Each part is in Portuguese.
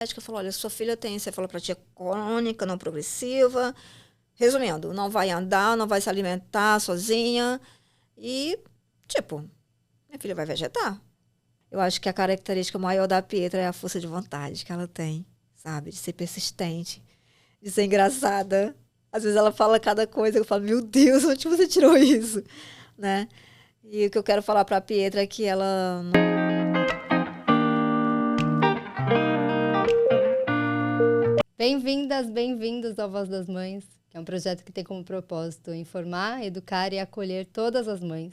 A médica falou, olha, sua filha tem encefalopatia crônica, não progressiva. Resumindo, não vai andar, não vai se alimentar sozinha. E, tipo, minha filha vai vegetar. Eu acho que a característica maior da Pietra é a força de vontade que ela tem, sabe? De ser persistente, de ser engraçada. Às vezes ela fala cada coisa, eu falo, meu Deus, onde você tirou isso? Né? E o que eu quero falar pra Pietra é que ela... Bem-vindas, bem-vindos ao Voz das Mães, que é um projeto que tem como propósito informar, educar e acolher todas as mães.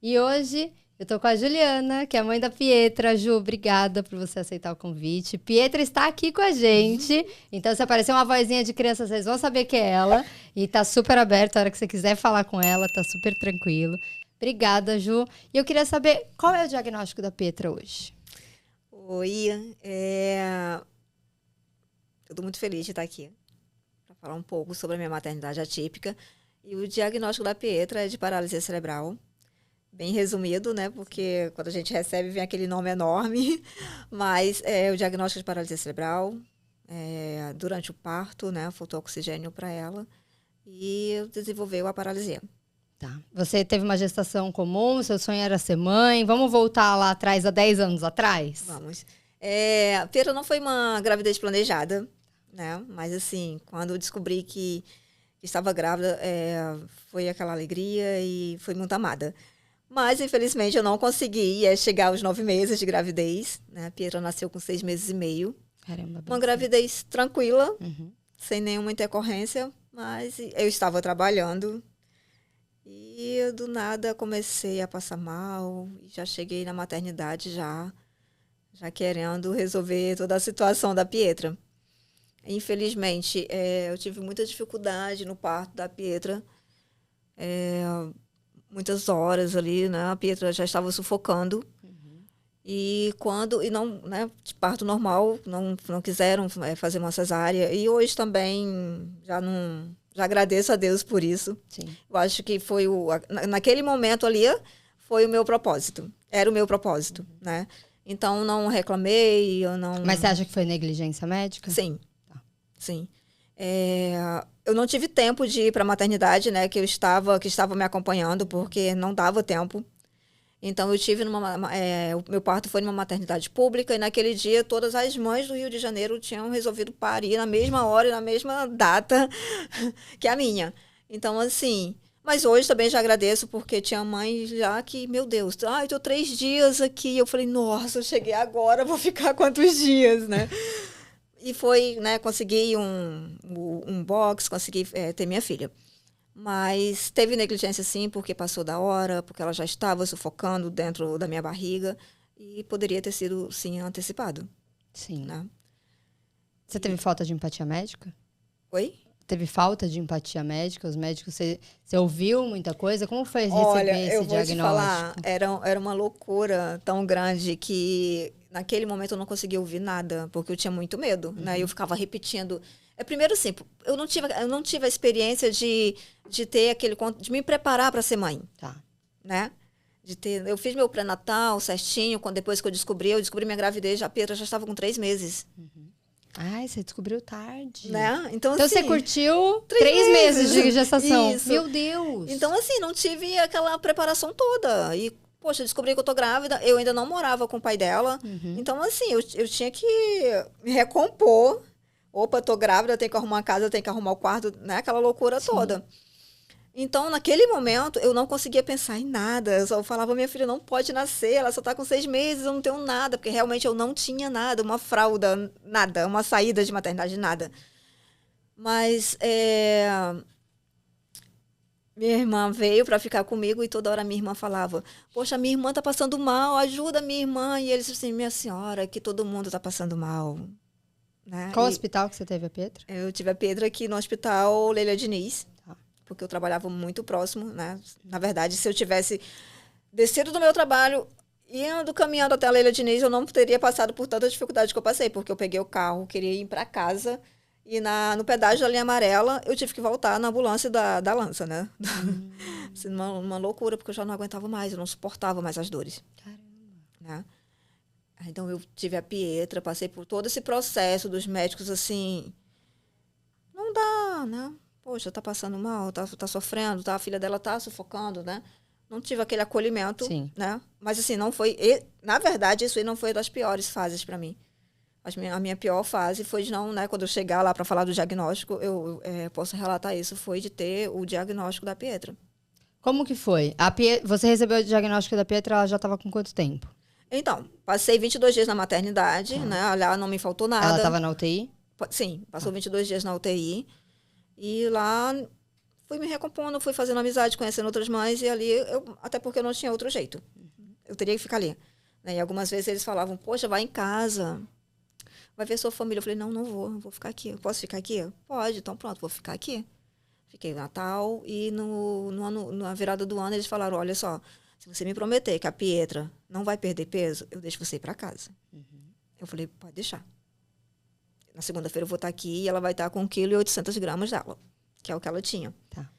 E hoje eu tô com a Juliana, que é a mãe da Pietra. Ju, obrigada por você aceitar o convite. Pietra está aqui com a gente, então se aparecer uma vozinha de criança, vocês vão saber que é ela. E tá super aberto, a hora que você quiser falar com ela, tá super tranquilo. Obrigada, Ju. E eu queria saber, qual é o diagnóstico da Pietra hoje? Oi, eu tô muito feliz de estar aqui para falar um pouco sobre a minha maternidade atípica. E o diagnóstico da Pietra é de paralisia cerebral. Bem resumido, né? Porque quando a gente recebe vem aquele nome enorme. Mas é o diagnóstico de paralisia cerebral. Durante o parto, né? Faltou oxigênio para ela. E desenvolveu a paralisia. Tá. Você teve uma gestação comum, seu sonho era ser mãe. Vamos voltar lá atrás, há 10 anos atrás? Vamos. A Pietra não foi uma gravidez planejada, né? Mas assim, quando eu descobri que estava grávida, foi aquela alegria e foi muito amada. Mas, infelizmente, eu não consegui chegar aos 9 meses de gravidez. Né? A Pietra nasceu com 6 meses e meio. Caramba. Uma gravidez tranquila, Uhum. sem nenhuma intercorrência. Mas eu estava trabalhando. E, do nada, comecei a passar mal. E já cheguei na maternidade, já querendo resolver toda a situação da Pietra. Infelizmente, eu tive muita dificuldade no parto da Pietra. Muitas horas ali, né? A Pietra já estava sufocando. Uhum. E não, né? De parto normal, não quiseram fazer uma cesárea. E hoje também já agradeço a Deus por isso. Sim. Eu acho que foi naquele momento ali, foi o meu propósito. Era o meu propósito, né? Então, não reclamei, eu não... Mas você acha que foi negligência médica? Sim, Tá. sim. Eu não tive tempo de ir para a maternidade, né, que estava me acompanhando, porque não dava tempo. Então, eu tive o meu parto foi numa maternidade pública, e naquele dia todas as mães do Rio de Janeiro tinham resolvido parir na mesma hora e na mesma data que a minha. Então, assim... Mas hoje também já agradeço, porque tinha mães já que, meu Deus, eu tô 3 dias aqui. Eu falei, nossa, eu cheguei agora, vou ficar quantos dias, né? E foi, né, consegui um box, consegui ter minha filha. Mas teve negligência sim, porque passou da hora, porque ela já estava sufocando dentro da minha barriga. E poderia ter sido, sim, antecipado. Sim. Né? Você teve falta de empatia médica? Oi? Teve falta de empatia médica? Os médicos, você ouviu muita coisa? Como foi receber Olha, esse eu vou diagnóstico? te falar, era uma loucura tão grande que naquele momento eu não conseguia ouvir nada, porque eu tinha muito medo, né? Eu ficava repetindo. Primeiro assim, eu não tive a experiência de ter de me preparar para ser mãe, Tá. né? Eu fiz meu pré-natal certinho, depois que eu descobri minha gravidez, a Pietra já estava com 3 meses. Ai, você descobriu tarde. Né? Então, Então assim, você curtiu 3 meses de gestação. Isso. Meu Deus! Então, assim, não tive aquela preparação toda. E, poxa, descobri que eu tô grávida. Eu ainda não morava com o pai dela. Então, assim, eu tinha que me recompor. Opa, tô grávida, tenho que arrumar uma casa, tenho que arrumar o quarto, né? Aquela loucura toda. Então, naquele momento, eu não conseguia pensar em nada. Eu só falava, minha filha não pode nascer, ela só tá com 6 meses, eu não tenho nada. Porque realmente eu não tinha nada, uma fralda, nada, uma saída de maternidade, nada. Mas minha irmã veio para ficar comigo e toda hora minha irmã falava, poxa, minha irmã tá passando mal, ajuda minha irmã. E eles assim, minha senhora, que todo mundo tá passando mal. Né? Qual hospital que você teve a Pietra? Eu tive a Pietra aqui no hospital Leila Diniz. Tá. Porque eu trabalhava muito próximo, né? Na verdade, se eu tivesse descido do meu trabalho, caminhando até a Leila Diniz, eu não teria passado por tanta dificuldade que eu passei, porque eu peguei o carro, queria ir para casa, e no pedágio da linha amarela, eu tive que voltar na ambulância da Lança, né? Assim, uma loucura, porque eu já não aguentava mais, eu não suportava mais as dores. Caramba. Né? Então, eu tive a Pietra, passei por todo esse processo dos médicos, assim, não dá, né? Poxa, tá passando mal, tá sofrendo, tá? A filha dela tá sufocando, né? Não tive aquele acolhimento, Sim. né? Mas, assim, não foi... Na verdade, isso aí não foi das piores fases para mim. A minha pior fase foi de não, né? Quando eu chegar lá para falar do diagnóstico, eu posso relatar isso, foi de ter o diagnóstico da Pietra. Como que foi? Você recebeu o diagnóstico da Pietra, ela já estava com quanto tempo? Então, passei 22 dias na maternidade, né? Lá não me faltou nada. Ela estava na UTI? Sim, passou 22 dias na UTI. E lá fui me recompondo, fui fazendo amizade, conhecendo outras mães. E ali, até porque eu não tinha outro jeito. Eu teria que ficar ali. Né? E algumas vezes eles falavam, poxa, vai em casa. Vai ver sua família. Eu falei, não vou ficar aqui. Eu posso ficar aqui? Pode, então pronto, vou ficar aqui. Fiquei no Natal e na virada do ano eles falaram, olha só, se você me prometer que a Pietra não vai perder peso, eu deixo você ir para casa. Eu falei, pode deixar. Na segunda-feira eu vou estar aqui e ela vai estar com 1,8 kg dela, que é o que ela tinha. Tá.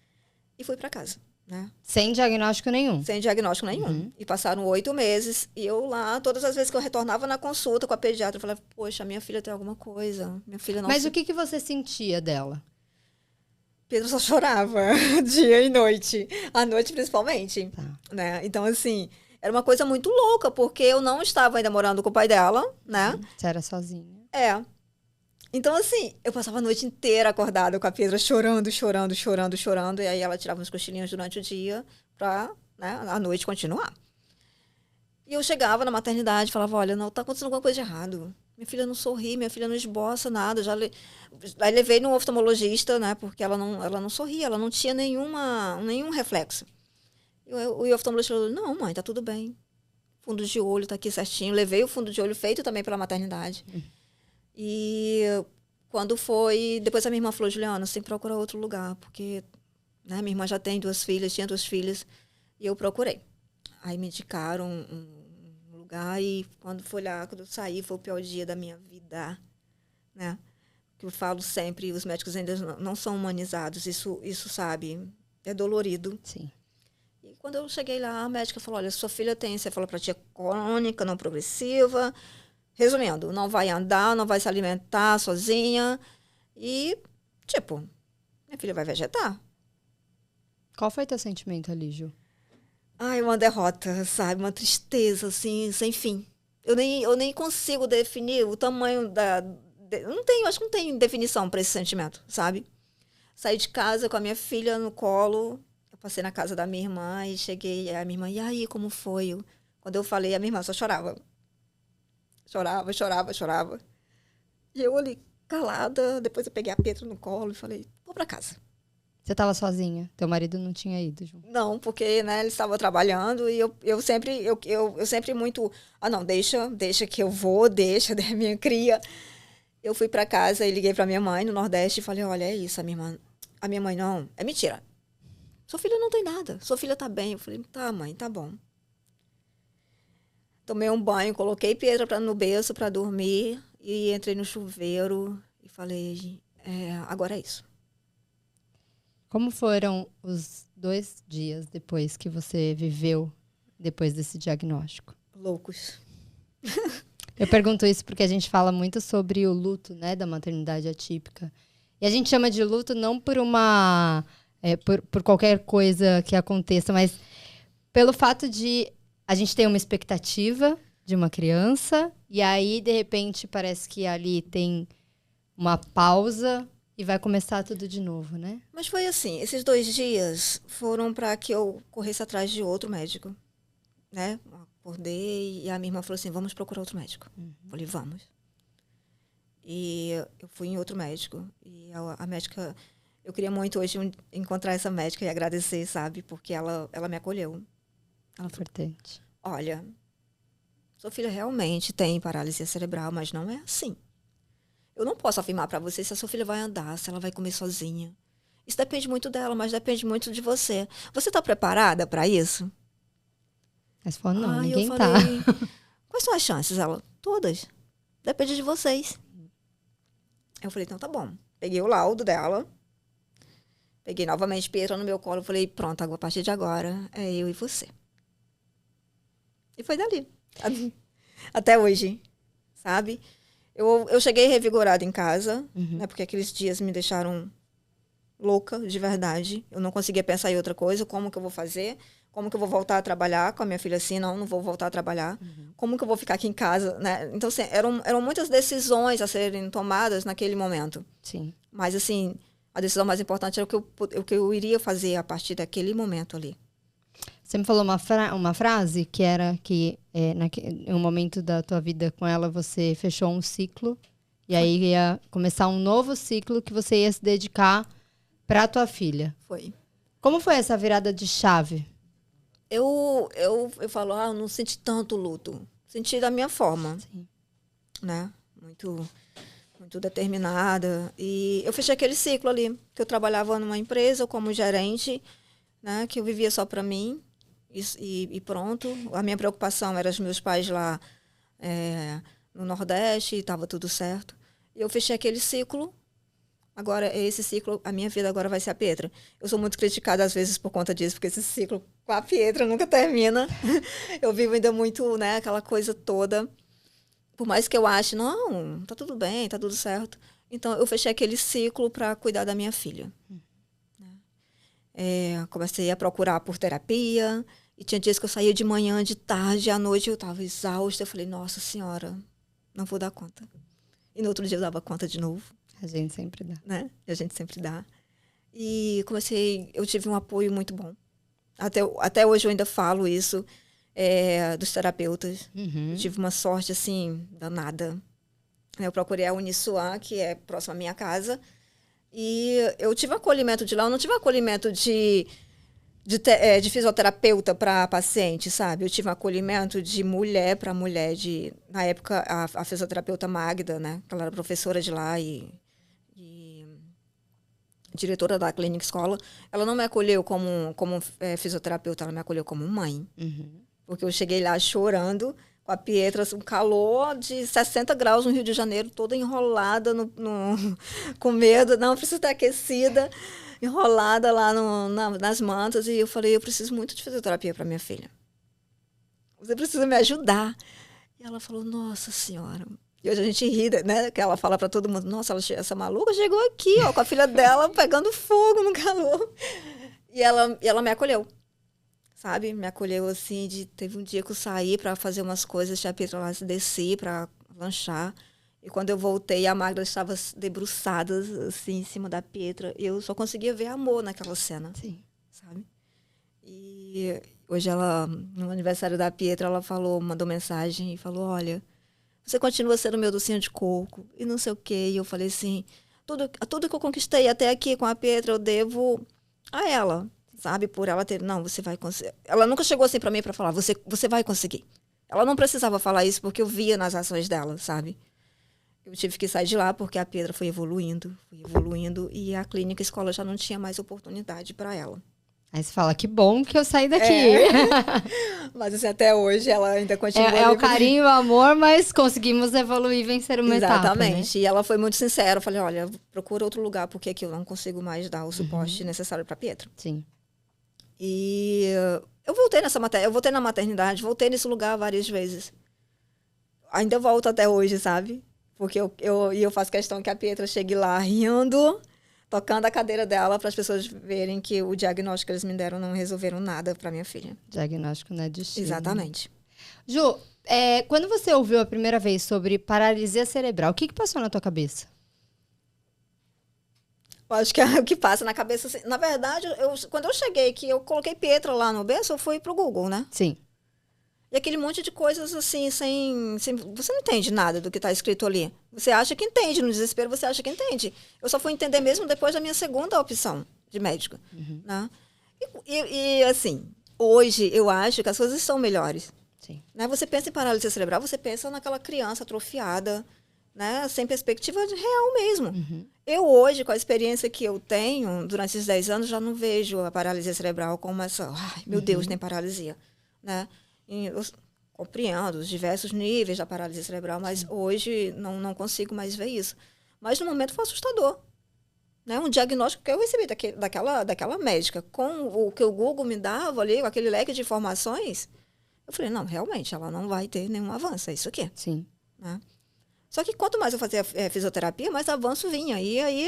E fui para casa, né? Sem diagnóstico nenhum? Sem diagnóstico nenhum. E passaram 8 meses e eu lá, todas as vezes que eu retornava na consulta com a pediatra, eu falava, poxa, minha filha tem alguma coisa. Minha filha não... Mas o que você sentia dela? Pedro só chorava dia e noite. À noite, principalmente. Tá. Né? Então, assim, era uma coisa muito louca, porque eu não estava ainda morando com o pai dela, né? Você era sozinha? É. Então, assim, eu passava a noite inteira acordada com a Pedra chorando. E aí ela tirava uns cochilinhos durante o dia pra, né, a noite continuar. E eu chegava na maternidade e falava, olha, não, tá acontecendo alguma coisa de errado. Minha filha não sorri, minha filha não esboça nada. Aí levei no oftalmologista, né? Porque ela não sorria, ela não tinha nenhum reflexo. E o oftalmologista falou, não, mãe, tá tudo bem. Fundo de olho tá aqui certinho. Levei o fundo de olho feito também pela maternidade. E quando foi... Depois a minha irmã falou, Juliana, você tem que procurar outro lugar. Porque, né, minha irmã já tem 2 filhas, tinha 2 filhas. E eu procurei. Aí me indicaram um lugar e quando eu saí, foi o pior dia da minha vida, né? Que eu falo sempre, os médicos ainda não são humanizados, isso sabe, é dolorido. Sim. E quando eu cheguei lá, a médica falou, olha, sua filha tem, você falou para tia, crônica, não progressiva. Resumindo, não vai andar, não vai se alimentar sozinha e, tipo, minha filha vai vegetar. Qual foi teu sentimento ali, Ju? Ai, uma derrota, sabe? Uma tristeza, assim, sem fim. Eu nem consigo definir o tamanho acho que não tem definição para esse sentimento, sabe? Saí de casa com a minha filha no colo, eu passei na casa da minha irmã e cheguei, a minha irmã, e aí, como foi? Quando eu falei, a minha irmã só chorava. Chorava. E eu ali, calada, depois eu peguei a Petra no colo e falei, vou para casa. Você estava sozinha? Teu marido não tinha ido, Ju? Não, porque, né, ele estava trabalhando e eu sempre muito... Ah, não, deixa que eu vou, deixa minha cria. Eu fui para casa e liguei para minha mãe no Nordeste e falei, olha, é isso, a minha mãe não... É mentira. Sua filha não tem nada, sua filha tá bem. Eu falei, tá, mãe, tá bom. Tomei um banho, coloquei Pietra no berço para dormir e entrei no chuveiro e falei, agora é isso. Como foram os 2 dias depois que você viveu depois desse diagnóstico? Loucos. Eu pergunto isso porque a gente fala muito sobre o luto, né, da maternidade atípica. E a gente chama de luto não por por qualquer coisa que aconteça, mas pelo fato de a gente ter uma expectativa de uma criança e aí, de repente, parece que ali tem uma pausa e vai começar tudo de novo, né? Mas foi assim, esses 2 dias foram para que eu corresse atrás de outro médico, né? Acordei e a minha irmã falou assim, vamos procurar outro médico. Falei, vamos. E eu fui em outro médico. E a médica, eu queria muito hoje encontrar essa médica e agradecer, sabe? Porque ela me acolheu. Ela falou, Importante. olha, sua filha realmente tem paralisia cerebral, mas não é assim. Eu não posso afirmar para você se a sua filha vai andar, se ela vai comer sozinha. Isso depende muito dela, mas depende muito de você. Você está preparada para isso? Mas falou, não, ninguém eu tá. falei, quais são as chances? Ela, todas. Depende de vocês. Eu falei, então tá bom. Peguei o laudo dela. Peguei novamente Pietra no meu colo. Falei, pronto, a partir de agora é eu e você. E foi dali. Até hoje, sabe? Eu cheguei revigorada em casa, né? Porque aqueles dias me deixaram louca, de verdade. Eu não conseguia pensar em outra coisa. Como que eu vou fazer? Como que eu vou voltar a trabalhar com a minha filha assim? Não vou voltar a trabalhar. Como que eu vou ficar aqui em casa, né? Então, assim, eram muitas decisões a serem tomadas naquele momento. Sim. Mas, assim, a decisão mais importante era o que eu iria fazer a partir daquele momento ali. Você me falou uma frase que era que em um momento da tua vida com ela, você fechou um ciclo e aí ia começar um novo ciclo que você ia se dedicar para a tua filha. Foi. Como foi essa virada de chave? Eu falo, eu não senti tanto luto. Senti da minha forma. Sim. Né? Muito determinada. E eu fechei aquele ciclo ali, que eu trabalhava numa empresa como gerente, né? Que eu vivia só para mim. E pronto. A minha preocupação era os meus pais lá no Nordeste, e estava tudo certo. E eu fechei aquele ciclo. Agora, esse ciclo, a minha vida agora vai ser a Pietra. Eu sou muito criticada às vezes por conta disso, porque esse ciclo com a Pietra nunca termina. Eu vivo ainda muito, né, aquela coisa toda. Por mais que eu ache, não, tá tudo bem, tá tudo certo. Então, eu fechei aquele ciclo para cuidar da minha filha. Comecei a procurar por terapia. E tinha dias que eu saía de manhã, de tarde, à noite eu estava exausta. Eu falei, nossa senhora, não vou dar conta. E no outro dia eu dava conta de novo. A gente sempre dá. Né? E a gente sempre dá. E eu tive um apoio muito bom. Até hoje eu ainda falo isso dos terapeutas. Eu tive uma sorte, assim, danada. Eu procurei a Uniswan, que é próxima à minha casa. E eu tive acolhimento de lá. Eu não tive acolhimento de fisioterapeuta para paciente, sabe? Eu tive um acolhimento de mulher para mulher. Na época, a fisioterapeuta Magda, né? Ela era professora de lá e diretora da clínica escola. Ela não me acolheu como fisioterapeuta, ela me acolheu como mãe. Porque eu cheguei lá chorando, com a Pietra, um calor de 60 graus no Rio de Janeiro, toda enrolada, com medo, não precisa estar aquecida, enrolada lá nas mantas. E eu falei, eu preciso muito de fisioterapia para minha filha. Você precisa me ajudar. E ela falou, nossa senhora. E hoje a gente ri, né? Que ela fala para todo mundo, nossa, essa maluca chegou aqui, ó, com a filha dela pegando fogo no calor. E ela me acolheu. Sabe? Me acolheu assim, teve um dia que eu saí para fazer umas coisas, tinha a Pietra lá, desci para lanchar. E quando eu voltei, a Magda estava debruçada, assim, em cima da Pietra. E eu só conseguia ver amor naquela cena. Sim. Sabe? E hoje no aniversário da Pietra, ela mandou mensagem e falou, olha, você continua sendo meu docinho de coco e não sei o quê. E eu falei assim, tudo que eu conquistei até aqui com a Pietra, eu devo a ela. Sabe, por ela ter... Não, você vai conseguir. Ela nunca chegou assim pra mim pra falar, você vai conseguir. Ela não precisava falar isso porque eu via nas ações dela, sabe? Eu tive que sair de lá porque a Pedra foi evoluindo, e a clínica escola já não tinha mais oportunidade para ela. Aí você fala, que bom que eu saí daqui. Mas assim, até hoje ela ainda continua... É o carinho, o amor, mas conseguimos evoluir e vencer uma etapa, Exatamente. Né? E ela foi muito sincera. Eu falei, olha, procura outro lugar porque aqui eu não consigo mais dar o suporte necessário para Pietra. Sim. E eu voltei eu voltei na maternidade, voltei nesse lugar várias vezes. Ainda volto até hoje, sabe? Porque eu faço questão que a Pietra chegue lá rindo, tocando a cadeira dela, para as pessoas verem que o diagnóstico que eles me deram não resolveram nada para minha filha. Diagnóstico não é destino. Exatamente. Ju, quando você ouviu a primeira vez sobre paralisia cerebral, o que passou na tua cabeça? Eu acho que é o que passa na cabeça... Assim, na verdade, quando eu cheguei, que eu coloquei Pietra lá no berço, eu fui pro Google, né? Sim. E aquele monte de coisas assim, você não entende nada do que está escrito ali. Você acha que entende, no desespero você acha que entende. Eu só fui entender mesmo depois da minha segunda opção de médica. Né? E assim, hoje eu acho que as coisas são melhores. Sim. Né? Você pensa em paralisia cerebral, você pensa naquela criança atrofiada, né? Sem perspectiva real mesmo. Eu hoje, com a experiência que eu tenho, durante esses 10 anos, já não vejo a paralisia cerebral como essa, ai, meu Deus, nem paralisia. Né? Eu compreendo os diversos níveis da paralisia cerebral, mas hoje não consigo mais ver isso. Mas no momento foi assustador. Né? Um diagnóstico que eu recebi daquela médica, com o que o Google me dava ali, com aquele leque de informações, Eu falei, não, realmente, ela não vai ter nenhum avanço, é isso aqui. Sim. Né? Só que quanto mais eu fazia fisioterapia, mais avanço vinha. E aí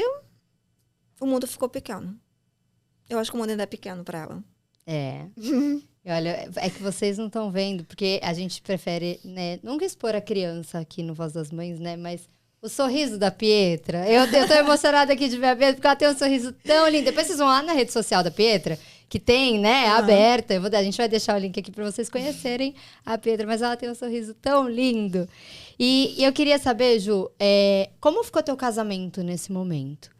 o mundo ficou pequeno. Eu acho que o mundo ainda é pequeno para ela. É. E olha, é que vocês não estão vendo, porque a gente prefere, né, nunca expor a criança aqui no Voz das Mães, né, mas o sorriso da Pietra, eu tô emocionada aqui de ver a Pietra, porque ela tem um sorriso tão lindo. Depois vocês vão lá na rede social da Pietra, que tem, né, aberta, a gente vai deixar o link aqui para vocês conhecerem a Pietra, mas ela tem um sorriso tão lindo. E eu queria saber, Ju, como ficou teu casamento nesse momento?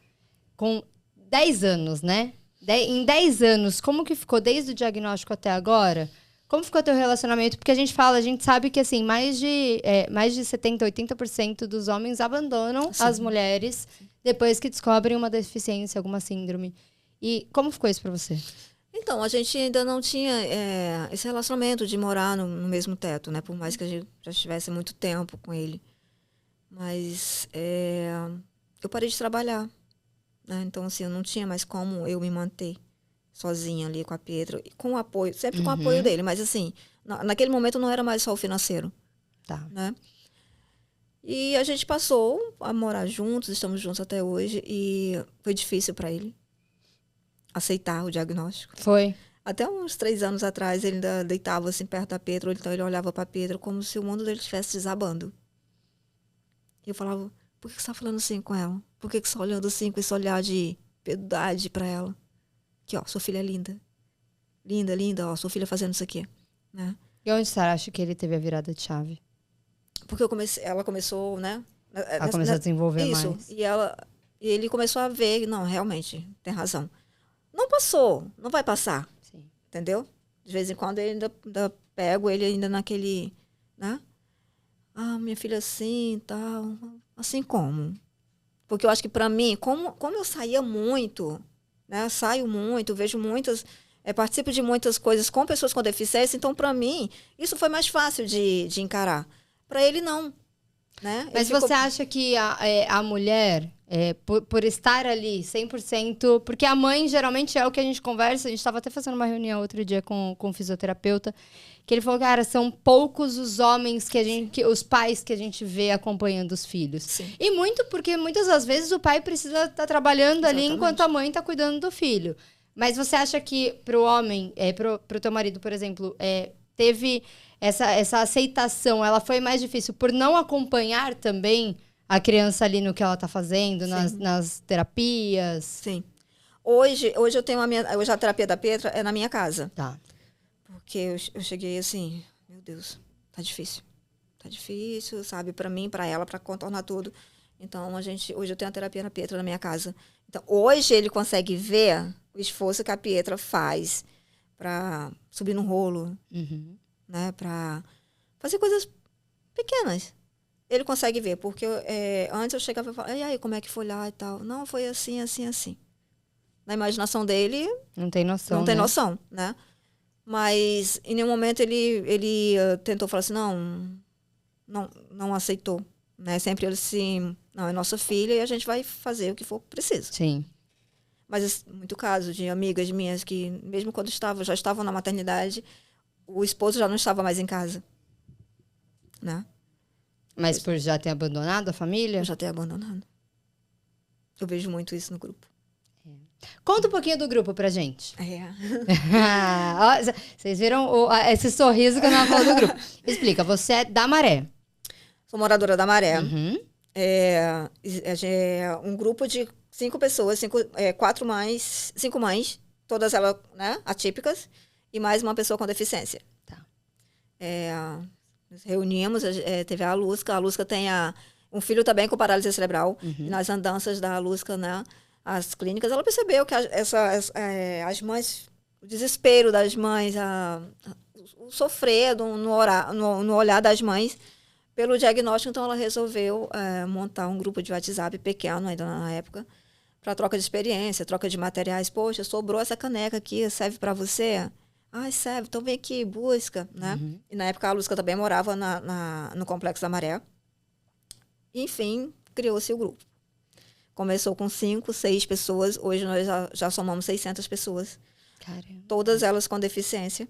Com 10 anos, né? Em 10 anos, como que ficou desde o diagnóstico até agora? Como ficou teu relacionamento? Porque a gente sabe que assim, mais de 70%, 80% dos homens abandonam as mulheres depois que descobrem uma deficiência, alguma síndrome. E como ficou isso pra você? Então, a gente ainda não tinha esse relacionamento de morar no mesmo teto, né? Por mais que a gente já estivesse muito tempo com ele. Mas eu parei de trabalhar. Né? Então, assim, eu não tinha mais como eu me manter sozinha ali com a Pietra. Com o apoio, sempre com o apoio dele. Mas, assim, naquele momento não era mais só o financeiro. Tá. Né? E a gente passou a morar juntos, estamos juntos até hoje. E foi difícil para ele aceitar o diagnóstico. Foi. Até uns 3 anos atrás, ele ainda deitava assim perto da Pietra, então ele olhava para a Pietra como se o mundo dele estivesse desabando. E eu falava, por que você está falando assim com ela? Por que você está olhando assim com esse olhar de piedade para ela? Aqui, ó, sua filha é linda. Linda, linda, ó, sua filha fazendo isso aqui. Né? E onde você acha que ele teve a virada de chave? Porque ela começou, né? Ela começou a desenvolver mais. E ele começou a ver, não, realmente, tem razão. Não passou, não vai passar. Sim. Entendeu? De vez em quando eu ainda pego ele ainda naquele, né? Ah, minha filha assim e tal. Assim como? Porque eu acho que para mim, como eu saía muito, né? Saio muito, vejo muitas, participo de muitas coisas com pessoas com deficiência, então para mim, isso foi mais fácil de encarar. Para ele, não. Né? Mas você acha que a mulher, por estar ali 100%, porque a mãe geralmente é o que a gente conversa, a gente estava até fazendo uma reunião outro dia com um fisioterapeuta, que ele falou, cara, são poucos os homens os pais que a gente vê acompanhando os filhos. Sim. E muito porque muitas das vezes o pai precisa estar trabalhando ali enquanto a mãe está cuidando do filho. Mas você acha que pro homem, pro teu marido, por exemplo, teve essa aceitação, ela foi mais difícil por não acompanhar também a criança ali no que ela tá fazendo, nas terapias? Sim. Hoje eu tenho hoje a terapia da Pietra é na minha casa. Tá. Porque eu cheguei assim, meu Deus, tá difícil. Tá difícil, sabe? Para mim, para ela, para contornar tudo. Então, hoje eu tenho a terapia na Pietra na minha casa. Então, hoje ele consegue ver o esforço que a Pietra faz para subir no rolo, né? Para fazer coisas pequenas. Ele consegue ver, porque antes eu chegava e falava, e aí, como é que foi lá e tal? Não, foi assim, assim, assim. Na imaginação dele... Não tem noção, Não tem noção, né? Mas em nenhum momento ele tentou falar assim, não aceitou. Né? Sempre ele assim, não, é nossa filha e a gente vai fazer o que for preciso. Sim. Mas muito caso de amigas minhas que, mesmo quando já estavam na maternidade, o esposo já não estava mais em casa. Né? Mas por já ter abandonado a família? Eu já ter abandonado. Eu vejo muito isso no grupo. Conta um pouquinho do grupo pra gente. É. Vocês viram esse sorriso que eu não falo do grupo. Explica, você é da Maré. Sou moradora da Maré. É um grupo de 5 pessoas, 5 mães, todas elas, né, atípicas, e mais uma pessoa com deficiência. Tá. Nos reunimos, teve a Lusca tem um filho também com paralisia cerebral, e nas andanças da Lusca, né, as clínicas, ela percebeu que as mães, o desespero das mães, o sofrer no olhar das mães pelo diagnóstico, então ela resolveu montar um grupo de WhatsApp pequeno ainda na época, para troca de experiência, troca de materiais. Poxa, sobrou essa caneca aqui, serve para você? Ai, serve, então vem aqui, busca. Né? E na época a Lusca também morava no Complexo da Maré. Enfim, criou-se o grupo. Começou com 5, 6 pessoas. Hoje nós já somamos 600 pessoas. Caramba. Todas elas com deficiência.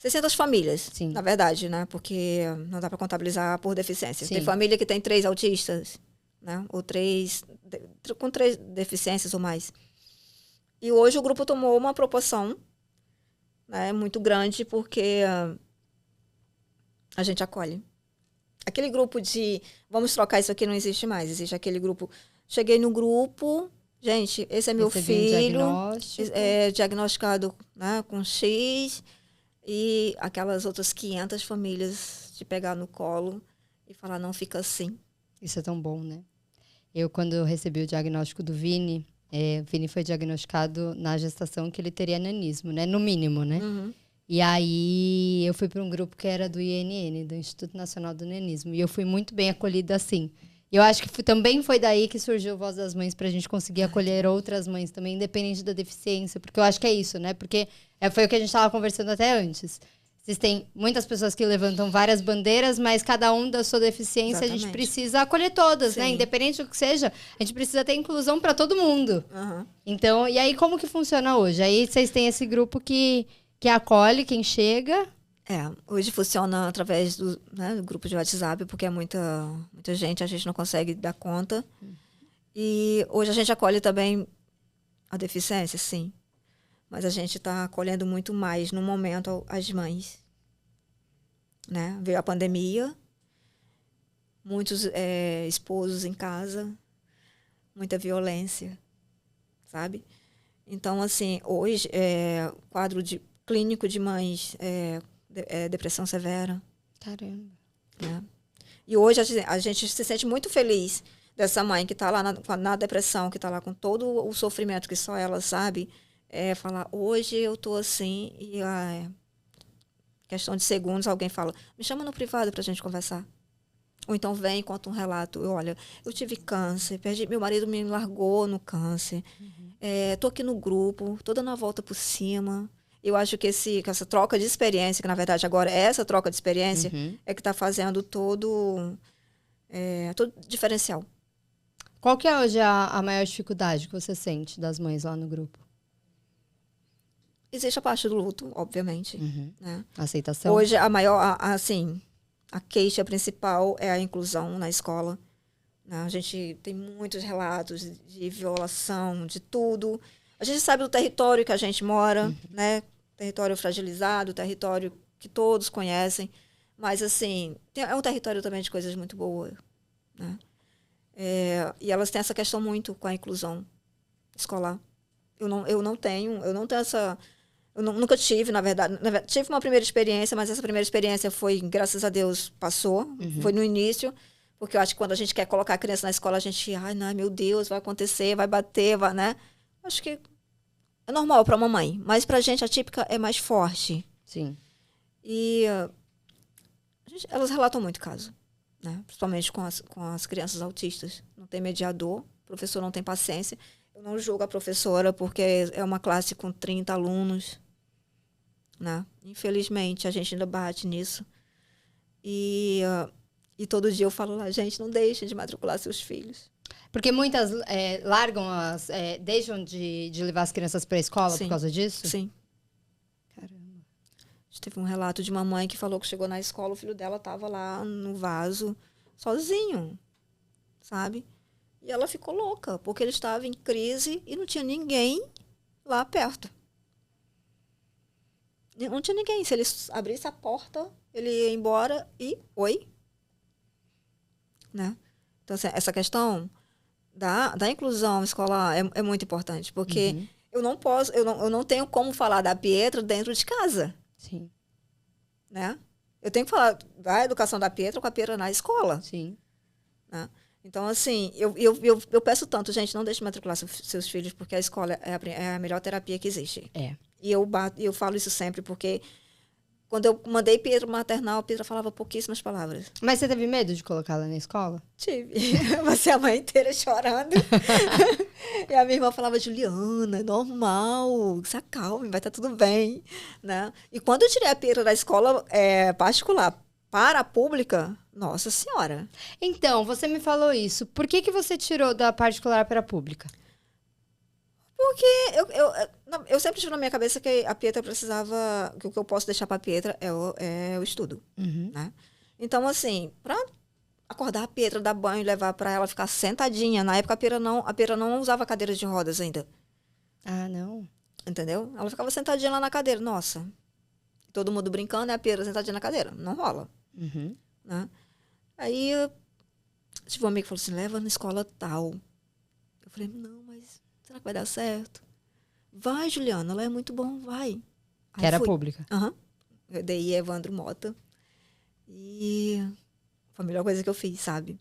600 famílias, Sim. na verdade, né? Porque não dá para contabilizar por deficiência. Sim. Tem família que tem 3 autistas, né? Ou 3, com 3 deficiências ou mais. E hoje o grupo tomou uma proporção, né, muito grande, porque a gente acolhe. Aquele grupo de vamos trocar isso aqui não existe mais. Existe aquele grupo. Cheguei no grupo, gente, esse é meu Recebi um filho, diagnóstico. é diagnosticado, né, com X, e aquelas outras 500 famílias te pegar no colo e falar, não fica assim. Isso é tão bom, né? Quando eu recebi o diagnóstico do Vini, o Vini foi diagnosticado na gestação que ele teria nanismo, né? No mínimo, né? Uhum. E aí eu fui para um grupo que era do INN, do Instituto Nacional do Nanismo. E eu fui muito bem acolhida assim. E eu acho que também foi daí que surgiu o Voz das Mães, para a gente conseguir acolher outras mães também, independente da deficiência. Porque eu acho que é isso, né? Porque foi o que a gente estava conversando até antes. Existem muitas pessoas que levantam várias bandeiras, mas cada um da sua deficiência, Exatamente. a gente precisa acolher todas, né? Sim. Independente do que seja, a gente precisa ter inclusão para todo mundo. Uhum. Então, e aí como que funciona hoje? Aí vocês têm esse grupo que acolhe quem chega. Hoje funciona através do, né, do grupo de WhatsApp, porque é muita gente, a gente não consegue dar conta. E hoje a gente acolhe também a deficiência, sim. Mas a gente está acolhendo muito mais, no momento, as mães. Né? Veio a pandemia, muitos esposos em casa, muita violência, sabe? Então, assim, hoje, quadro clínico de mães, depressão severa. Caramba. Né? E hoje a gente se sente muito feliz dessa mãe que está lá na depressão, que está lá com todo o sofrimento que só ela sabe, falar, hoje eu estou assim, e questão de segundos alguém fala, me chama no privado para a gente conversar. Ou então vem e conta um relato, olha, eu tive câncer, meu marido me largou no câncer, tô aqui no grupo, tô dando a volta por cima. Eu acho que essa troca de experiência, que na verdade agora é essa troca de experiência, é que está fazendo todo diferencial. Qual que é hoje a maior dificuldade que você sente das mães lá no grupo? Existe a parte do luto, obviamente. Né? Aceitação? Hoje, a maior, a queixa principal é a inclusão na escola. Né? A gente tem muitos relatos de violação, de tudo. A gente sabe do território que a gente mora, né? Território fragilizado, território que todos conhecem. Mas, assim, é um território também de coisas muito boas. Né? E elas têm essa questão muito com a inclusão escolar. Eu não tenho essa... Eu nunca tive, na verdade. Tive uma primeira experiência, mas essa primeira experiência foi, graças a Deus, passou. Foi no início. Porque eu acho que quando a gente quer colocar a criança na escola, a gente... Ai, não, meu Deus, vai acontecer, vai bater, vai, né? Acho que é normal para a mamãe. Mas para a gente, a típica é mais forte. Sim. E elas relatam muito caso. Né? Principalmente com as crianças autistas. Não tem mediador, o professor não tem paciência. Eu não julgo a professora porque é uma classe com 30 alunos. Né? Infelizmente, a gente ainda bate nisso. E todo dia eu falo lá, gente, não deixem de matricular seus filhos. Porque muitas largam, deixam de levar as crianças para a escola por causa disso? Sim. Caramba. A gente teve um relato de uma mãe que falou que chegou na escola, o filho dela estava lá no vaso, sozinho, sabe? E ela ficou louca, porque ele estava em crise e não tinha ninguém lá perto. Não tinha ninguém. Se ele abrisse a porta, ele ia embora e... Oi? Né? Então, assim, essa questão da inclusão escolar é muito importante, porque eu não posso, eu não tenho como falar da Pietra dentro de casa. Sim. Né? Eu tenho que falar da educação da Pietra com a Pietra na escola. Sim. Né? Então, assim, eu peço tanto, gente, não deixe de matricular seus filhos, porque a escola é a melhor terapia que existe. E eu falo isso sempre, porque quando eu mandei Pietra maternal, a Pietra falava pouquíssimas palavras. Mas você teve medo de colocá-la na escola? Tive. Você a mãe inteira chorando. E a minha irmã falava, Juliana, é normal, se acalme, vai estar tudo bem. Né? E quando eu tirei a Pietra da escola particular para a pública, nossa senhora. Então, você me falou isso. Por que você tirou da particular para a pública? Porque eu sempre tive na minha cabeça que a Pietra precisava, que o que eu posso deixar para a Pietra é o estudo, né? Então, assim, para acordar a Pietra, dar banho e levar para ela ficar sentadinha. Na época, a Pietra não usava cadeira de rodas ainda. Ah, não? Entendeu? Ela ficava sentadinha lá na cadeira. Nossa, todo mundo brincando e a Pietra sentadinha na cadeira. Não rola, né? Aí, tive um amigo que falou assim, leva na escola tal. Eu falei, não, mas será que vai dar certo? Vai, Juliana, ela é muito bom, vai. Que era pública. Eu dei Evandro Mota. E foi a melhor coisa que eu fiz, sabe?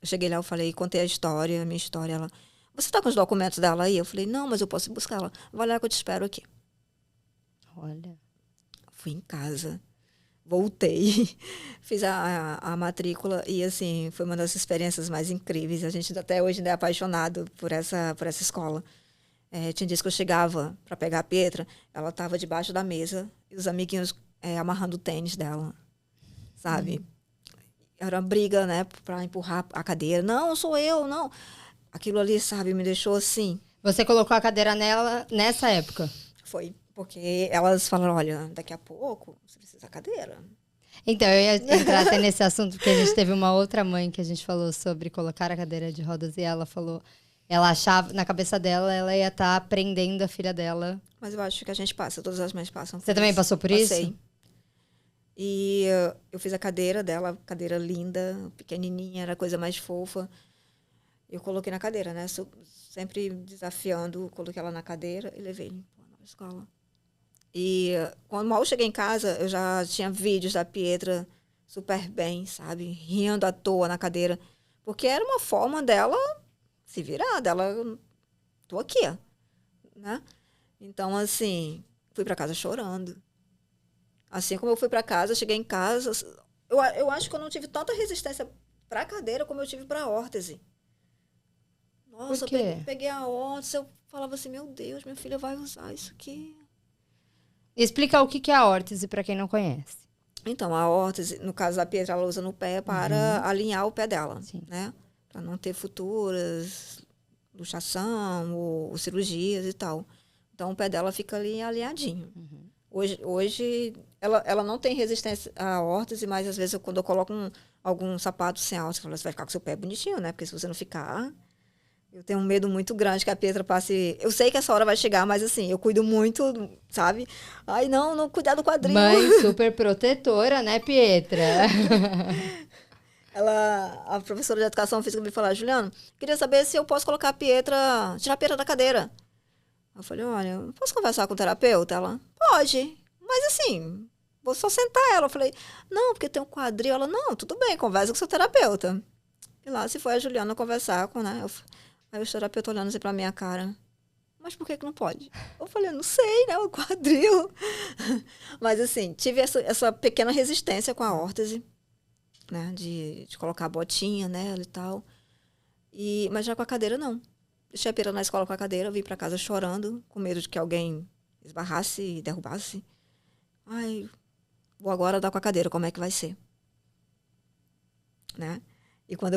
Eu cheguei lá, eu falei, contei a minha história. Ela, você tá com os documentos dela aí? Eu falei, não, mas eu posso ir buscar ela. Vai lá que eu te espero aqui. Olha. Fui em casa. Voltei. Fiz a matrícula e, assim, foi uma das experiências mais incríveis. A gente até hoje ainda é apaixonado por essa escola. Tinha dias que eu chegava para pegar a Pietra, ela estava debaixo da mesa e os amiguinhos amarrando o tênis dela, sabe? Era uma briga, né, para empurrar a cadeira. Não, sou eu, não. Aquilo ali, sabe, me deixou assim. Você colocou a cadeira nela nessa época? Foi, porque elas falaram, olha, daqui a pouco você precisa da cadeira. Então, eu ia entrar até nesse assunto, porque a gente teve uma outra mãe que a gente falou sobre colocar a cadeira de rodas e ela falou... Ela achava, na cabeça dela, ela ia estar prendendo a filha dela. Mas eu acho que a gente passa, todas as mães passam. Você também passou por isso? Passei. E eu fiz a cadeira dela, cadeira linda, pequenininha, era a coisa mais fofa. Eu coloquei na cadeira, né? Sempre desafiando, coloquei ela na cadeira e levei para a nova escola. E quando mal eu cheguei em casa, eu já tinha vídeos da Pietra super bem, sabe? Rindo à toa na cadeira. Porque era uma forma dela se virar, dela, tô aqui, né? Então, assim, fui para casa chorando. Assim como eu fui para casa, cheguei em casa, eu acho que eu não tive tanta resistência para a cadeira como eu tive para a órtese. Nossa, Por quê? eu peguei a órtese, eu falava assim, meu Deus, minha filha vai usar isso aqui. Explica o que é a órtese para quem não conhece. Então, a órtese, no caso da Pietra, ela usa no pé para alinhar o pé dela, né? Para não ter futuras luxação ou cirurgias e tal. Então, o pé dela fica ali alinhadinho. Hoje ela não tem resistência à órtese, mas às vezes quando eu coloco algum sapato sem alça, eu falo, você vai ficar com seu pé bonitinho, né? Porque se você não ficar... Eu tenho um medo muito grande que a Pietra passe... Eu sei que essa hora vai chegar, mas assim, eu cuido muito, sabe? Ai, não cuidar do quadril. Mãe super protetora, né, Pietra? A professora de educação física me falou, Juliana, queria saber se eu posso colocar tirar a Pietra da cadeira. Eu falei, olha, eu posso conversar com o terapeuta? Ela, pode, mas assim, vou só sentar ela. Eu falei, não, porque tem um quadril. Ela, não, tudo bem, conversa com o seu terapeuta. E lá se foi a Juliana conversar com, né? Aí o terapeuta olhando assim pra minha cara, mas por que não pode? Eu falei, não sei, né, o quadril. Mas assim, tive essa pequena resistência com a órtese, né, de colocar a botinha nela e tal. Mas já com a cadeira, não. Deixei a Pietra na escola com a cadeira, vim para casa chorando, com medo de que alguém esbarrasse e derrubasse. Ai, vou agora dar com a cadeira, como é que vai ser? Né? E quando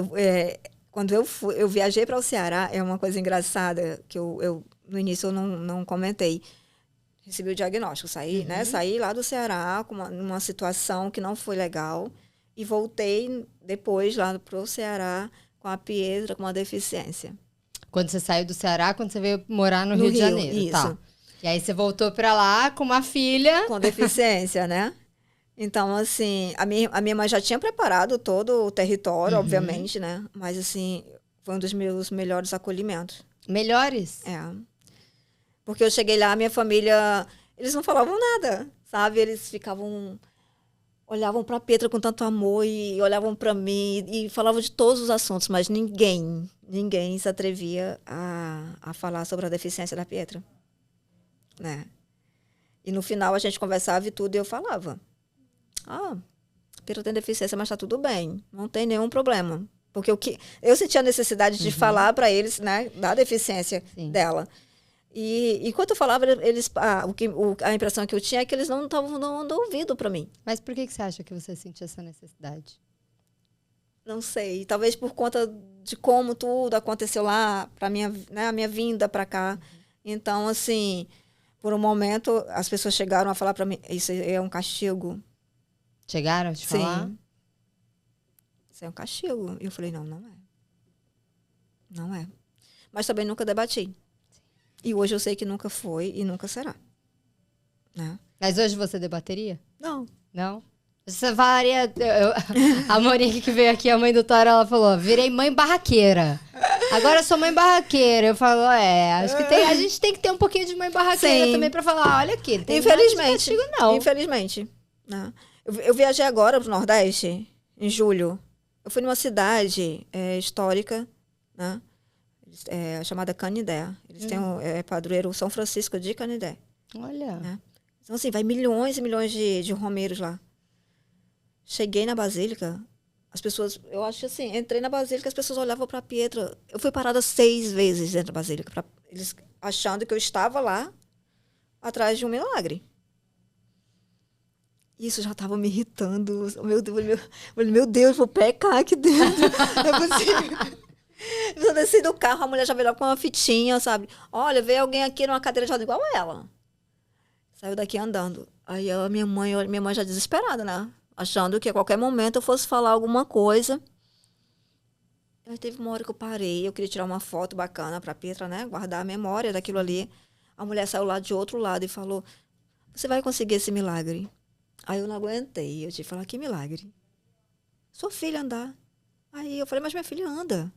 eu viajei para o Ceará, é uma coisa engraçada, que eu no início eu não comentei. Recebi o diagnóstico, saí lá do Ceará com numa situação que não foi legal e voltei depois lá para o Ceará com a Pietra com uma deficiência. Quando você saiu do Ceará, quando você veio morar no Rio de Janeiro, isso. Tá. E aí você voltou para lá com uma filha... Com deficiência, né? Então, assim, a minha mãe já tinha preparado todo o território, obviamente, né? Mas, assim, foi um dos meus melhores acolhimentos. Melhores? É. Porque eu cheguei lá, minha família, eles não falavam nada, sabe? Eles olhavam para a Pietra com tanto amor e olhavam para mim e falavam de todos os assuntos, mas ninguém se atrevia a falar sobre a deficiência da Pietra, né? E no final a gente conversava e tudo e eu falava, a Pietra tem deficiência, mas está tudo bem, não tem nenhum problema. Porque eu sentia a necessidade de falar para eles, né, da deficiência dela. E enquanto eu falava, a impressão que eu tinha é que eles não estavam dando ouvido para mim. Mas por que você acha que você sentia essa necessidade? Não sei. Talvez por conta de como tudo aconteceu lá, a minha vinda para cá. Então, assim, por um momento, as pessoas chegaram a falar para mim, isso é um castigo. Chegaram a te falar? Sim. Isso é um castigo. E eu falei, não, não é. Não é. Mas também nunca debati. E hoje eu sei que nunca foi e nunca será. Né? Mas hoje você debateria? Não. Não? Você falaria... A Monique que veio aqui, a mãe do Thor, ela falou, virei mãe barraqueira. Agora eu sou mãe barraqueira. Eu falo, acho que a gente tem que ter um pouquinho de mãe barraqueira Sim. também pra falar, olha aqui, não tem Infelizmente. nada de castigo, não. Infelizmente. Né? Eu viajei agora pro Nordeste, em julho. Eu fui numa cidade histórica, né? Chamada Canindé. Eles têm o padroeiro São Francisco de Canindé. Olha. Né? Então, assim, vai milhões e milhões de romeiros lá. Cheguei na Basílica, as pessoas... Eu acho que, assim, entrei na Basílica, as pessoas olhavam para Pietra. Eu fui parada 6 vezes dentro da Basílica, eles achando que eu estava lá atrás de um milagre. Isso já estava me irritando. Meu Deus, vou pecar aqui dentro. Não é possível. Eu desci do carro, a mulher já veio lá com uma fitinha, sabe? Olha, veio alguém aqui numa cadeira de roda igual ela. Saiu daqui andando. Aí a minha mãe já desesperada, né? Achando que a qualquer momento eu fosse falar alguma coisa. Aí teve uma hora que eu parei, eu queria tirar uma foto bacana pra Pietra, né? Guardar a memória daquilo ali. A mulher saiu lá de outro lado e falou, você vai conseguir esse milagre? Aí eu não aguentei, eu tive que falar, que milagre? Sua filha andar. Aí eu falei, mas minha filha anda.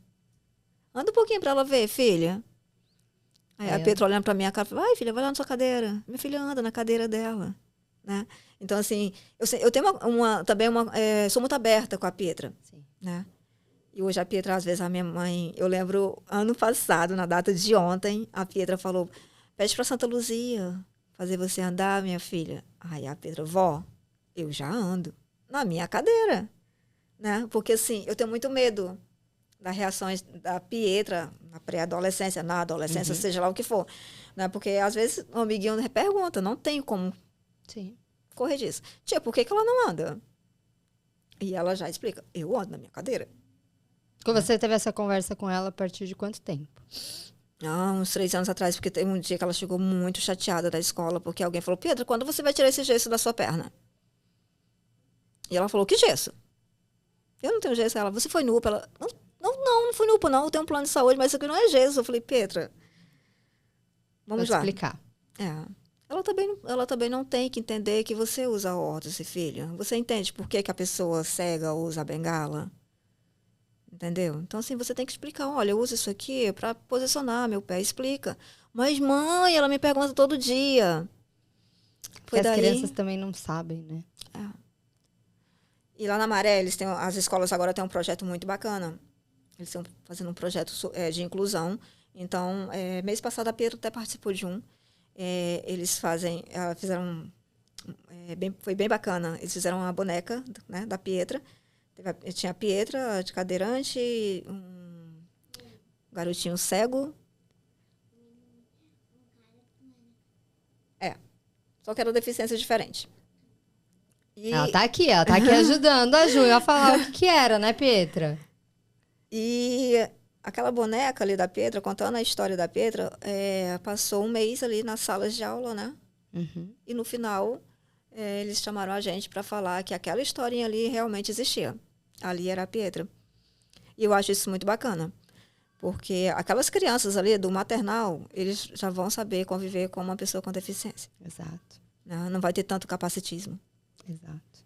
Anda um pouquinho pra ela ver, filha. Aí a Pietra olhando pra minha cara, falou, ai, filha, vai lá na sua cadeira. Minha filha anda na cadeira dela. Né? Então, assim, eu tenho sou muito aberta com a Pietra. Sim. Né? E hoje a Pietra, às vezes, a minha mãe... Eu lembro, ano passado, na data de ontem, a Pietra falou, pede pra Santa Luzia fazer você andar, minha filha. Aí a Pietra, vó, eu já ando na minha cadeira. Né? Porque, assim, eu tenho muito medo das reações da Pietra na pré-adolescência, na adolescência, seja lá o que for. Né? Porque, às vezes, o amiguinho pergunta, não tem como correr disso. Tia, por que ela não anda? E ela já explica, eu ando na minha cadeira. Você teve essa conversa com ela a partir de quanto tempo? Uns 3 anos atrás, porque teve um dia que ela chegou muito chateada da escola, porque alguém falou, Pedro, quando você vai tirar esse gesso da sua perna? E ela falou, que gesso? Eu não tenho gesso. Ela, você foi no UPA? Ela, não fui no UPA, não. Eu tenho um plano de saúde, mas isso aqui não é gesso. Eu falei, Petra, vamos lá. Vou explicar. Ela também não tem que entender que você usa órtese, filha. Você entende por que a pessoa cega usa a bengala? Entendeu? Então, assim, você tem que explicar. Olha, eu uso isso aqui para posicionar meu pé. Explica. Mas, mãe, ela me pergunta todo dia. Porque as crianças também não sabem, né? E lá na Maré, as escolas agora têm um projeto muito bacana. Eles estão fazendo um projeto de inclusão. Então, mês passado a Pietro até participou de um. Eles fizeram... foi bem bacana. Eles fizeram uma boneca, né, da Pietra. Tinha a Pietra de cadeirante, um garotinho cego. Só que era deficiência diferente. Ela tá aqui ajudando a Ju a falar o que era, né, Pietra? E aquela boneca ali da Pietra, contando a história da Pietra, passou um mês ali nas salas de aula, né? Uhum. E no final, eles chamaram a gente para falar que aquela historinha ali realmente existia. Ali era a Pietra. E eu acho isso muito bacana. Porque aquelas crianças ali do maternal, eles já vão saber conviver com uma pessoa com deficiência. Exato. Não vai ter tanto capacitismo. Exato.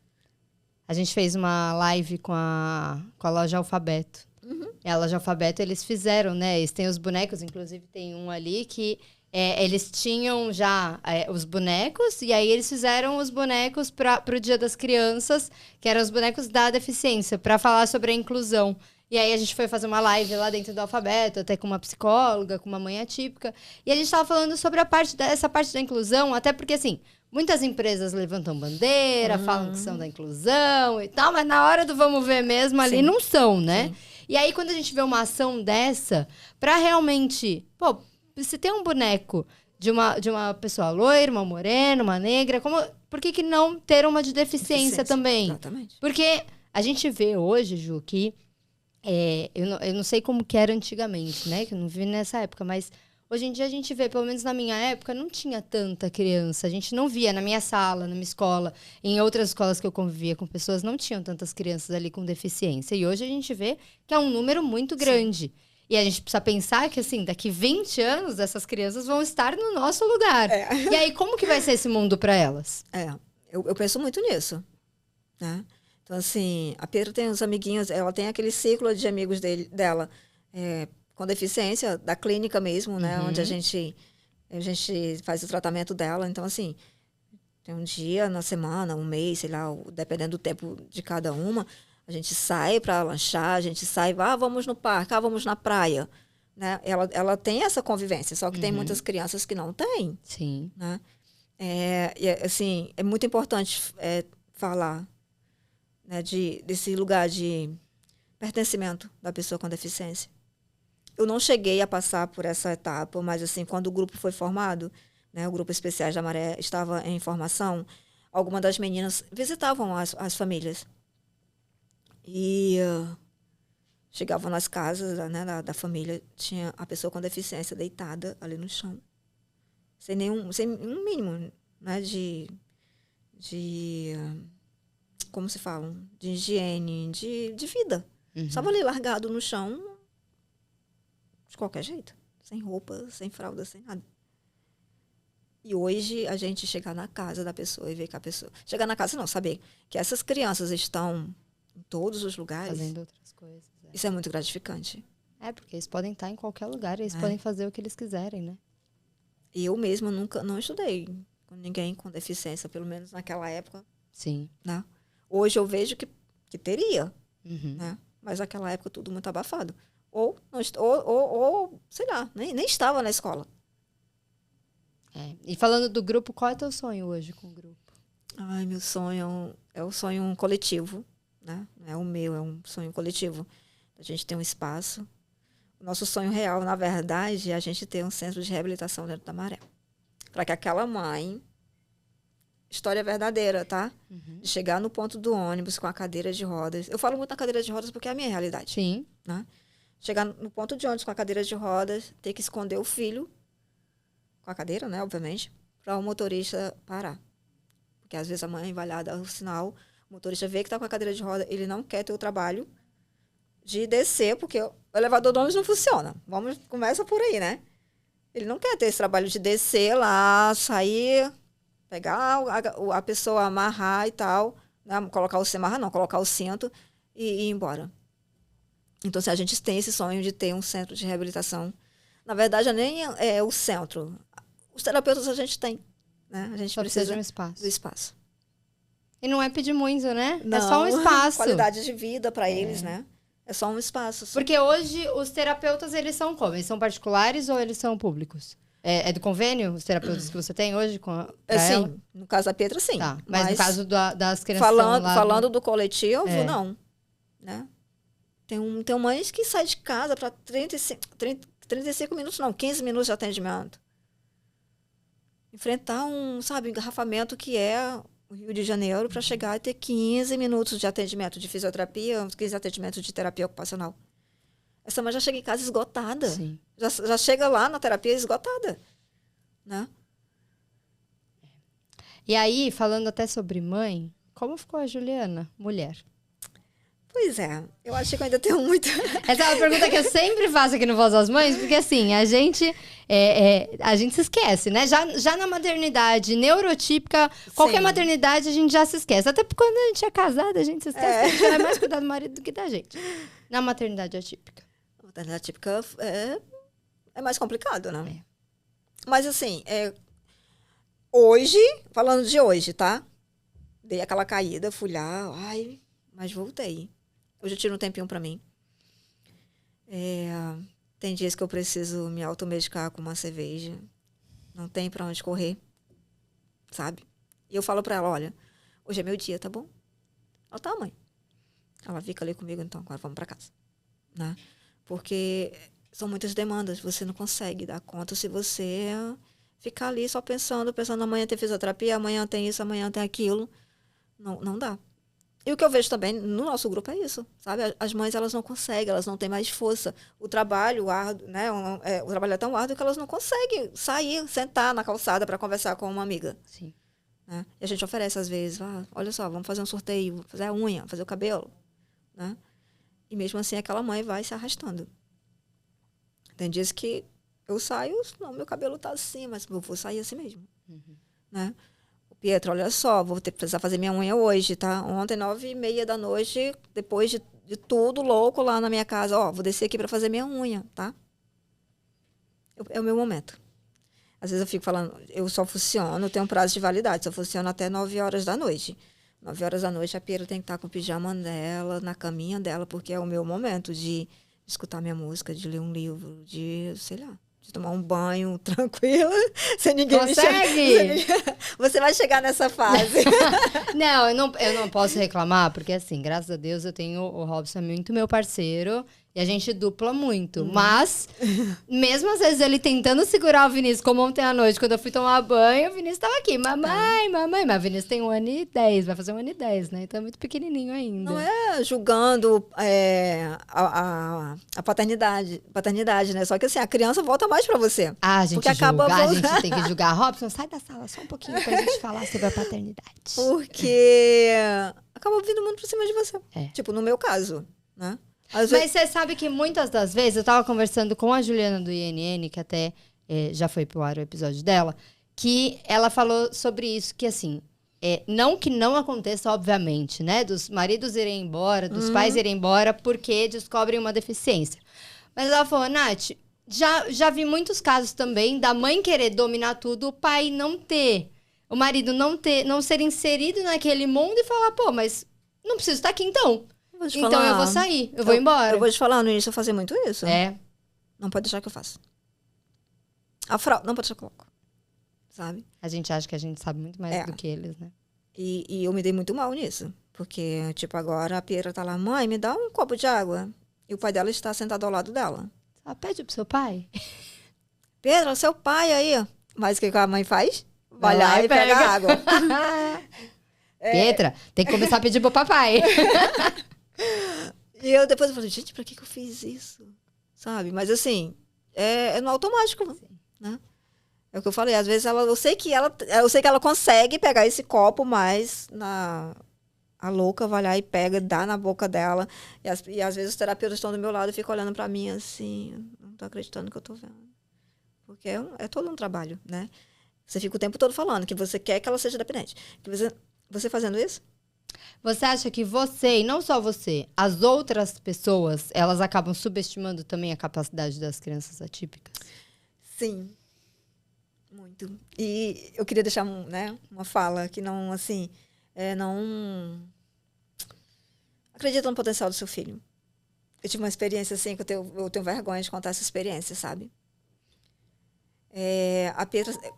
A gente fez uma live com a loja Alfabeto. Uhum. E a loja Alfabeto, eles fizeram, né? Eles têm os bonecos, inclusive tem um ali que eles tinham já os bonecos, e aí eles fizeram os bonecos para o Dia das Crianças, que eram os bonecos da deficiência, para falar sobre a inclusão. E aí a gente foi fazer uma live lá dentro do Alfabeto, até com uma psicóloga, com uma mãe atípica. E a gente estava falando sobre essa parte da inclusão, até porque, assim, muitas empresas levantam bandeira, falam que são da inclusão e tal, mas na hora do vamos ver mesmo ali não são, né? Sim. E aí, quando a gente vê uma ação dessa, para realmente... Pô, se tem um boneco de uma pessoa loira, uma morena, uma negra, por que não ter uma de deficiência também? Exatamente. Porque a gente vê hoje, Ju, que... eu não sei como que era antigamente, né? Que eu não vivi nessa época, mas Hoje em dia a gente vê, pelo menos na minha época, não tinha tanta criança. A gente não via na minha sala, na minha escola, em outras escolas que eu convivia com pessoas, não tinham tantas crianças ali com deficiência. E hoje a gente vê que é um número muito grande. E a gente precisa pensar que, assim, daqui 20 anos, essas crianças vão estar no nosso lugar. E aí, como que vai ser esse mundo para elas? Eu penso muito nisso, né? Então, assim, a Pedro tem uns amiguinhos, ela tem aquele ciclo de amigos dela com deficiência, da clínica mesmo, né? Onde a gente faz o tratamento dela. Então, assim, tem um dia na semana, um mês, sei lá, dependendo do tempo de cada uma, a gente sai para lanchar, a gente sai, vamos no parque, vamos na praia, né? Ela tem essa convivência, só que tem muitas crianças que não têm. Sim. Né? Assim, é muito importante falar, né, desse lugar de pertencimento da pessoa com deficiência. Eu não cheguei a passar por essa etapa, mas assim, quando o grupo foi formado, né, o Grupo Especiais da Maré estava em formação, algumas das meninas visitavam as famílias. E chegavam nas casas, né, da família, tinha a pessoa com deficiência deitada ali no chão. Sem um mínimo, né, de como se fala, de higiene, de vida. Estava ali largado no chão, de qualquer jeito, sem roupa, sem fralda, sem nada. E hoje a gente chegar na casa da pessoa e ver que a pessoa... Chegar na casa não, saber que essas crianças estão em todos os lugares. Fazendo outras coisas. Isso é muito gratificante. Porque eles podem estar em qualquer lugar, eles podem fazer o que eles quiserem, né? Eu mesma não estudei com ninguém com deficiência, pelo menos naquela época. Sim. Né? Hoje eu vejo que teria, né? Mas naquela época tudo muito abafado. Ou sei lá, nem estava na escola. E falando do grupo, qual é o teu sonho hoje com o grupo? Ai, meu sonho é um sonho coletivo, né? Não é o meu, é um sonho coletivo. A gente tem um espaço. O nosso sonho real, na verdade, é a gente ter um centro de reabilitação dentro da Maré. Para que aquela mãe, história verdadeira, tá? De chegar no ponto do ônibus com a cadeira de rodas. Eu falo muito na cadeira de rodas porque é a minha realidade. Sim. Né? Chegar no ponto de ônibus com a cadeira de rodas, ter que esconder o filho, com a cadeira, né, obviamente, para o motorista parar. Porque às vezes a mãe vai lá dar o sinal, o motorista vê que está com a cadeira de roda, ele não quer ter o trabalho de descer, porque o elevador do ônibus não funciona. Começa por aí, né? Ele não quer ter esse trabalho de descer lá, sair, pegar a pessoa, amarrar e tal, né? Colocar o cinto e ir embora. Então, se a gente tem esse sonho de ter um centro de reabilitação, na verdade, nem é o centro. Os terapeutas a gente tem, né? A gente só precisa de um espaço. do espaço. E não é pedir muito, né? Não, é só um espaço. Qualidade de vida para eles, né? É só um espaço. Porque hoje os terapeutas, eles são como? Eles são particulares ou eles são públicos? É do convênio, os terapeutas que você tem hoje com ela? No caso da Petra, sim. Tá, mas no caso das crianças falando do coletivo, não. Né? Tem mães que saem de casa para 35 minutos, não, 15 minutos de atendimento. Enfrentar um engarrafamento que é o Rio de Janeiro para chegar e ter 15 minutos de atendimento de fisioterapia, 15 atendimentos de terapia ocupacional. Essa mãe já chega em casa esgotada. Sim. Já chega lá na terapia esgotada. Né? E aí, falando até sobre mãe, como ficou a Juliana, mulher? Pois é, eu acho que eu ainda tenho muito... Essa é uma pergunta que eu sempre faço aqui no Voz das Mães, porque assim, a gente se esquece, né? Já na maternidade neurotípica, qualquer maternidade a gente já se esquece. Até porque quando a gente é casada, a gente se esquece que a gente vai mais cuidar do marido do que da gente. Na maternidade atípica. A maternidade atípica é mais complicado, né? Mas assim, hoje, falando de hoje, tá? Dei aquela caída, fui lá, mas voltei. Hoje eu tiro um tempinho pra mim. Tem dias que eu preciso me automedicar com uma cerveja. Não tem pra onde correr. Sabe? E eu falo pra ela, olha, hoje é meu dia, tá bom? Ela, tá, mãe. Ela fica ali comigo, então agora vamos pra casa. Né? Porque são muitas demandas. Você não consegue dar conta se você ficar ali só pensando amanhã tem fisioterapia, amanhã tem isso, amanhã tem aquilo. Não dá. E o que eu vejo também no nosso grupo é isso, sabe? As mães, elas não conseguem, elas não têm mais força. O trabalho árduo, né? O trabalho é tão árduo que elas não conseguem sair, sentar na calçada para conversar com uma amiga. Sim. Né? E a gente oferece, às vezes, olha só, vamos fazer um sorteio, fazer a unha, fazer o cabelo. Né? E mesmo assim, aquela mãe vai se arrastando. Tem dias que eu saio, não, meu cabelo tá assim, mas eu vou sair assim mesmo. Né? Pietro, olha só, vou precisar fazer minha unha hoje, tá? Ontem, 9h30 da noite, depois de tudo louco lá na minha casa, vou descer aqui para fazer minha unha, tá? É o meu momento. Às vezes eu fico falando, eu só funciono, tenho um prazo de validade, só funciono até 9 horas da noite. 9 horas da noite, a Pietro tem que estar com o pijama dela, na caminha dela, porque é o meu momento de escutar minha música, de ler um livro, de, sei lá, de tomar um banho tranquilo, sem ninguém Consegue? me chamar. Você vai chegar nessa fase. Não, eu não posso reclamar, porque assim, graças a Deus eu tenho o Robson muito meu parceiro e a gente dupla muito. Mas, mesmo às vezes ele tentando segurar o Vinícius, como ontem à noite, quando eu fui tomar banho, o Vinícius tava aqui, mamãe. Mas o Vinícius tem 1 ano e 10, vai fazer 1 ano e 10, né? Então é muito pequenininho ainda. Não é julgando a paternidade, né? Só que assim, a criança volta mais pra você. Ah, a gente porque acaba a gente tem que julgar. Robson, sai da sala só um pouquinho pra gente falar sobre a paternidade. Porque acaba vindo muito por cima de você. É. Tipo, no meu caso, né? Mas você sabe que muitas das vezes, eu tava conversando com a Juliana do INN, que até já foi pro ar o episódio dela, que ela falou sobre isso, que assim, não que não aconteça, obviamente, né? Dos maridos irem embora, dos pais irem embora porque descobrem uma deficiência. Mas ela falou, Nath, já vi muitos casos também da mãe querer dominar tudo, o pai não ter, o marido não ser inserido naquele mundo e falar, pô, mas não preciso estar aqui então. Então eu vou sair, eu vou embora. Eu vou te falar, no início eu fazia muito isso. É. Não pode deixar que eu faça. A fralda, não pode deixar que eu coloco. Sabe? A gente acha que a gente sabe muito mais do que eles, né? E eu me dei muito mal nisso. Porque, tipo, agora a Pietra tá lá, mãe, me dá um copo de água. E o pai dela está sentado ao lado dela. Só pede pro seu pai. Pedro, seu pai aí. Mas o que a mãe faz? Vai lá e pega a água. Pietra, tem que começar a pedir pro papai. E eu depois falei, gente, pra que eu fiz isso? Sabe? Mas assim, é no automático, né? É o que eu falei, às vezes eu sei que ela consegue pegar esse copo, mas a louca vai lá e pega, dá na boca dela. E às vezes os terapeutas estão do meu lado e ficam olhando pra mim assim, não tô acreditando no que eu tô vendo. Porque é todo um trabalho, né? Você fica o tempo todo falando que você quer que ela seja dependente. Que você fazendo isso? Você acha que você, e não só você, as outras pessoas, elas acabam subestimando também a capacidade das crianças atípicas? Sim. Muito. E eu queria deixar uma fala que não, assim, não acredita no potencial do seu filho. Eu tive uma experiência assim que eu tenho vergonha de contar essa experiência, sabe?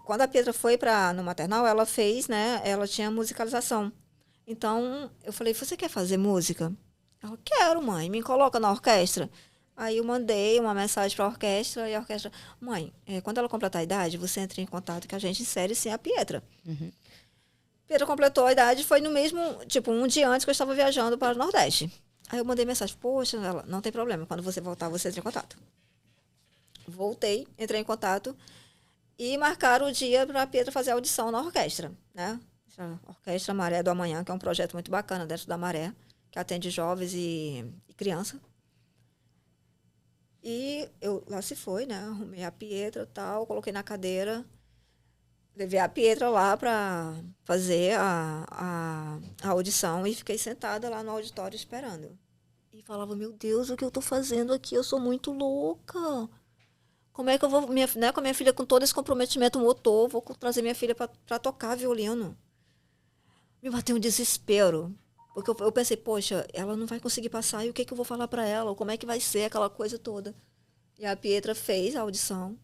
Quando a Pietra foi no maternal, ela fez, né? Ela tinha musicalização. Então, eu falei, você quer fazer música? Ela, quero, mãe, me coloca na orquestra. Aí eu mandei uma mensagem para a orquestra e a orquestra, mãe, quando ela completar a idade, você entra em contato que a gente insere sim a Pietra. Uhum. Pietra completou a idade, foi no mesmo, tipo, um dia antes que eu estava viajando para o Nordeste. Aí eu mandei mensagem, poxa, ela, não tem problema, quando você voltar, você entra em contato. Voltei, entrei em contato e marcaram o dia para a Pietra fazer a audição na orquestra, né? A Orquestra Maré do Amanhã, que é um projeto muito bacana dentro da Maré, que atende jovens e criança. E lá se foi, né? Arrumei a Pietra e tal, coloquei na cadeira, levei a Pietra lá para fazer a audição e fiquei sentada lá no auditório esperando. E falava, meu Deus, o que eu estou fazendo aqui? Eu sou muito louca. Como é que eu vou, com a minha filha com todo esse comprometimento motor, vou trazer minha filha para tocar violino? Me bateu um desespero. Porque eu pensei, poxa, ela não vai conseguir passar, e o que eu vou falar para ela? Como é que vai ser aquela coisa toda? E a Pietra fez a audição.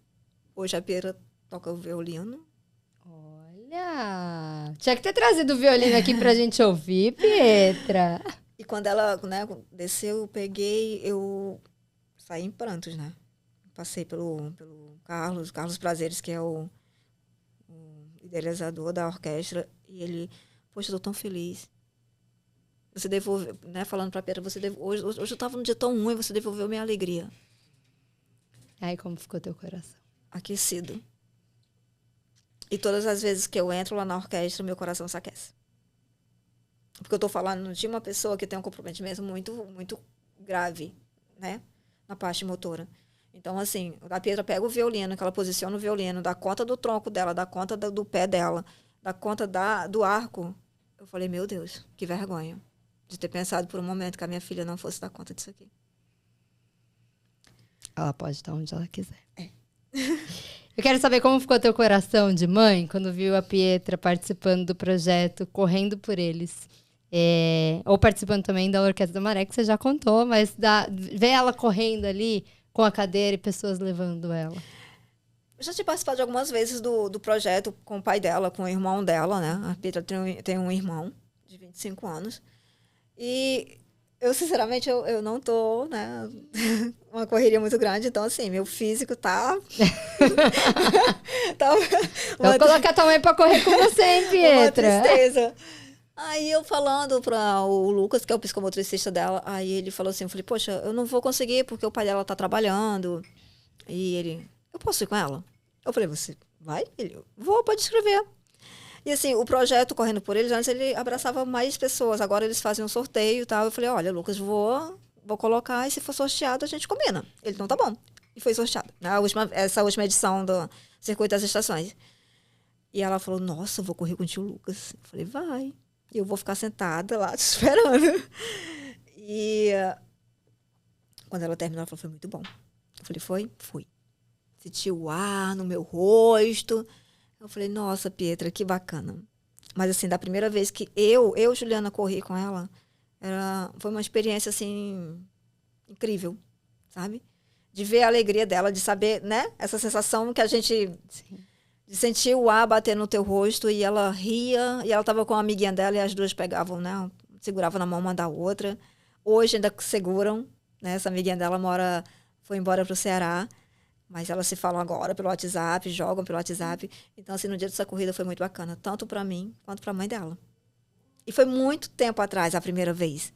Hoje a Pietra toca o violino. Olha! Tinha que ter trazido o violino aqui pra gente ouvir, Pietra. E quando ela, desceu, eu saí em prantos, né? Passei pelo Carlos Prazeres, que é o idealizador da orquestra, e ele, poxa, eu tô tão feliz. você devolveu, né? Falando pra Pietra, hoje eu tava num dia tão ruim, você devolveu minha alegria. Aí como ficou teu coração? Aquecido. E todas as vezes que eu entro lá na orquestra, meu coração se aquece. Porque eu tô falando de uma pessoa que tem um comprometimento muito, muito grave, né? Na parte motora. Então, assim, a Pietra pega o violino, que ela posiciona o violino, dá conta do tronco dela, dá conta do pé dela, dá conta do arco. Eu falei, meu Deus, que vergonha de ter pensado por um momento que a minha filha não fosse dar conta disso aqui. Ela pode estar onde ela quiser. Eu quero saber como ficou teu coração de mãe quando viu a Pietra participando do projeto, correndo por eles. Ou participando também da Orquestra da Maré, que você já contou, mas ver ela correndo ali com a cadeira e pessoas levando ela. Eu já tinha participado de algumas vezes do projeto com o pai dela, com o irmão dela, né? A Pietra tem um irmão de 25 anos. E eu, sinceramente, eu não tô, né? Uma correria muito grande. Então, assim, meu físico tá... Vou colocar tua mãe pra correr com você, hein, Pietra? Uma tristeza. Aí eu falando para o Lucas, que é o psicomotricista dela, aí ele falou assim, eu falei, poxa, eu não vou conseguir porque o pai dela tá trabalhando. E ele, eu posso ir com ela? Eu falei, você vai? Ele, vou, pode escrever. E assim, o projeto Correndo por Eles, antes ele abraçava mais pessoas, agora eles fazem um sorteio e tal. Eu falei, olha, Lucas, vou colocar e se for sorteado a gente combina. Ele, então tá bom. E foi sorteado. Essa última edição do Circuito das Estações. E ela falou, nossa, eu vou correr com o tio Lucas. Eu falei, vai. E eu vou ficar sentada lá te esperando. E quando ela terminou, ela falou, foi muito bom. Eu falei, foi? Foi. Senti o ar no meu rosto. Eu falei, nossa, Pietra, que bacana. Mas assim, da primeira vez que eu Juliana, corri com ela, foi uma experiência, assim, incrível, sabe? De ver a alegria dela, de saber, né? Essa sensação que a gente... Sim. De sentir o ar bater no teu rosto e ela ria, e ela estava com uma amiguinha dela e as duas pegavam, né? Seguravam na mão uma da outra. Hoje ainda seguram, né? Essa amiguinha dela foi embora para o Ceará, mas elas se falam agora pelo WhatsApp, jogam pelo WhatsApp. Então, assim, no dia dessa corrida foi muito bacana, tanto para mim quanto para a mãe dela. E foi muito tempo atrás, a primeira vez.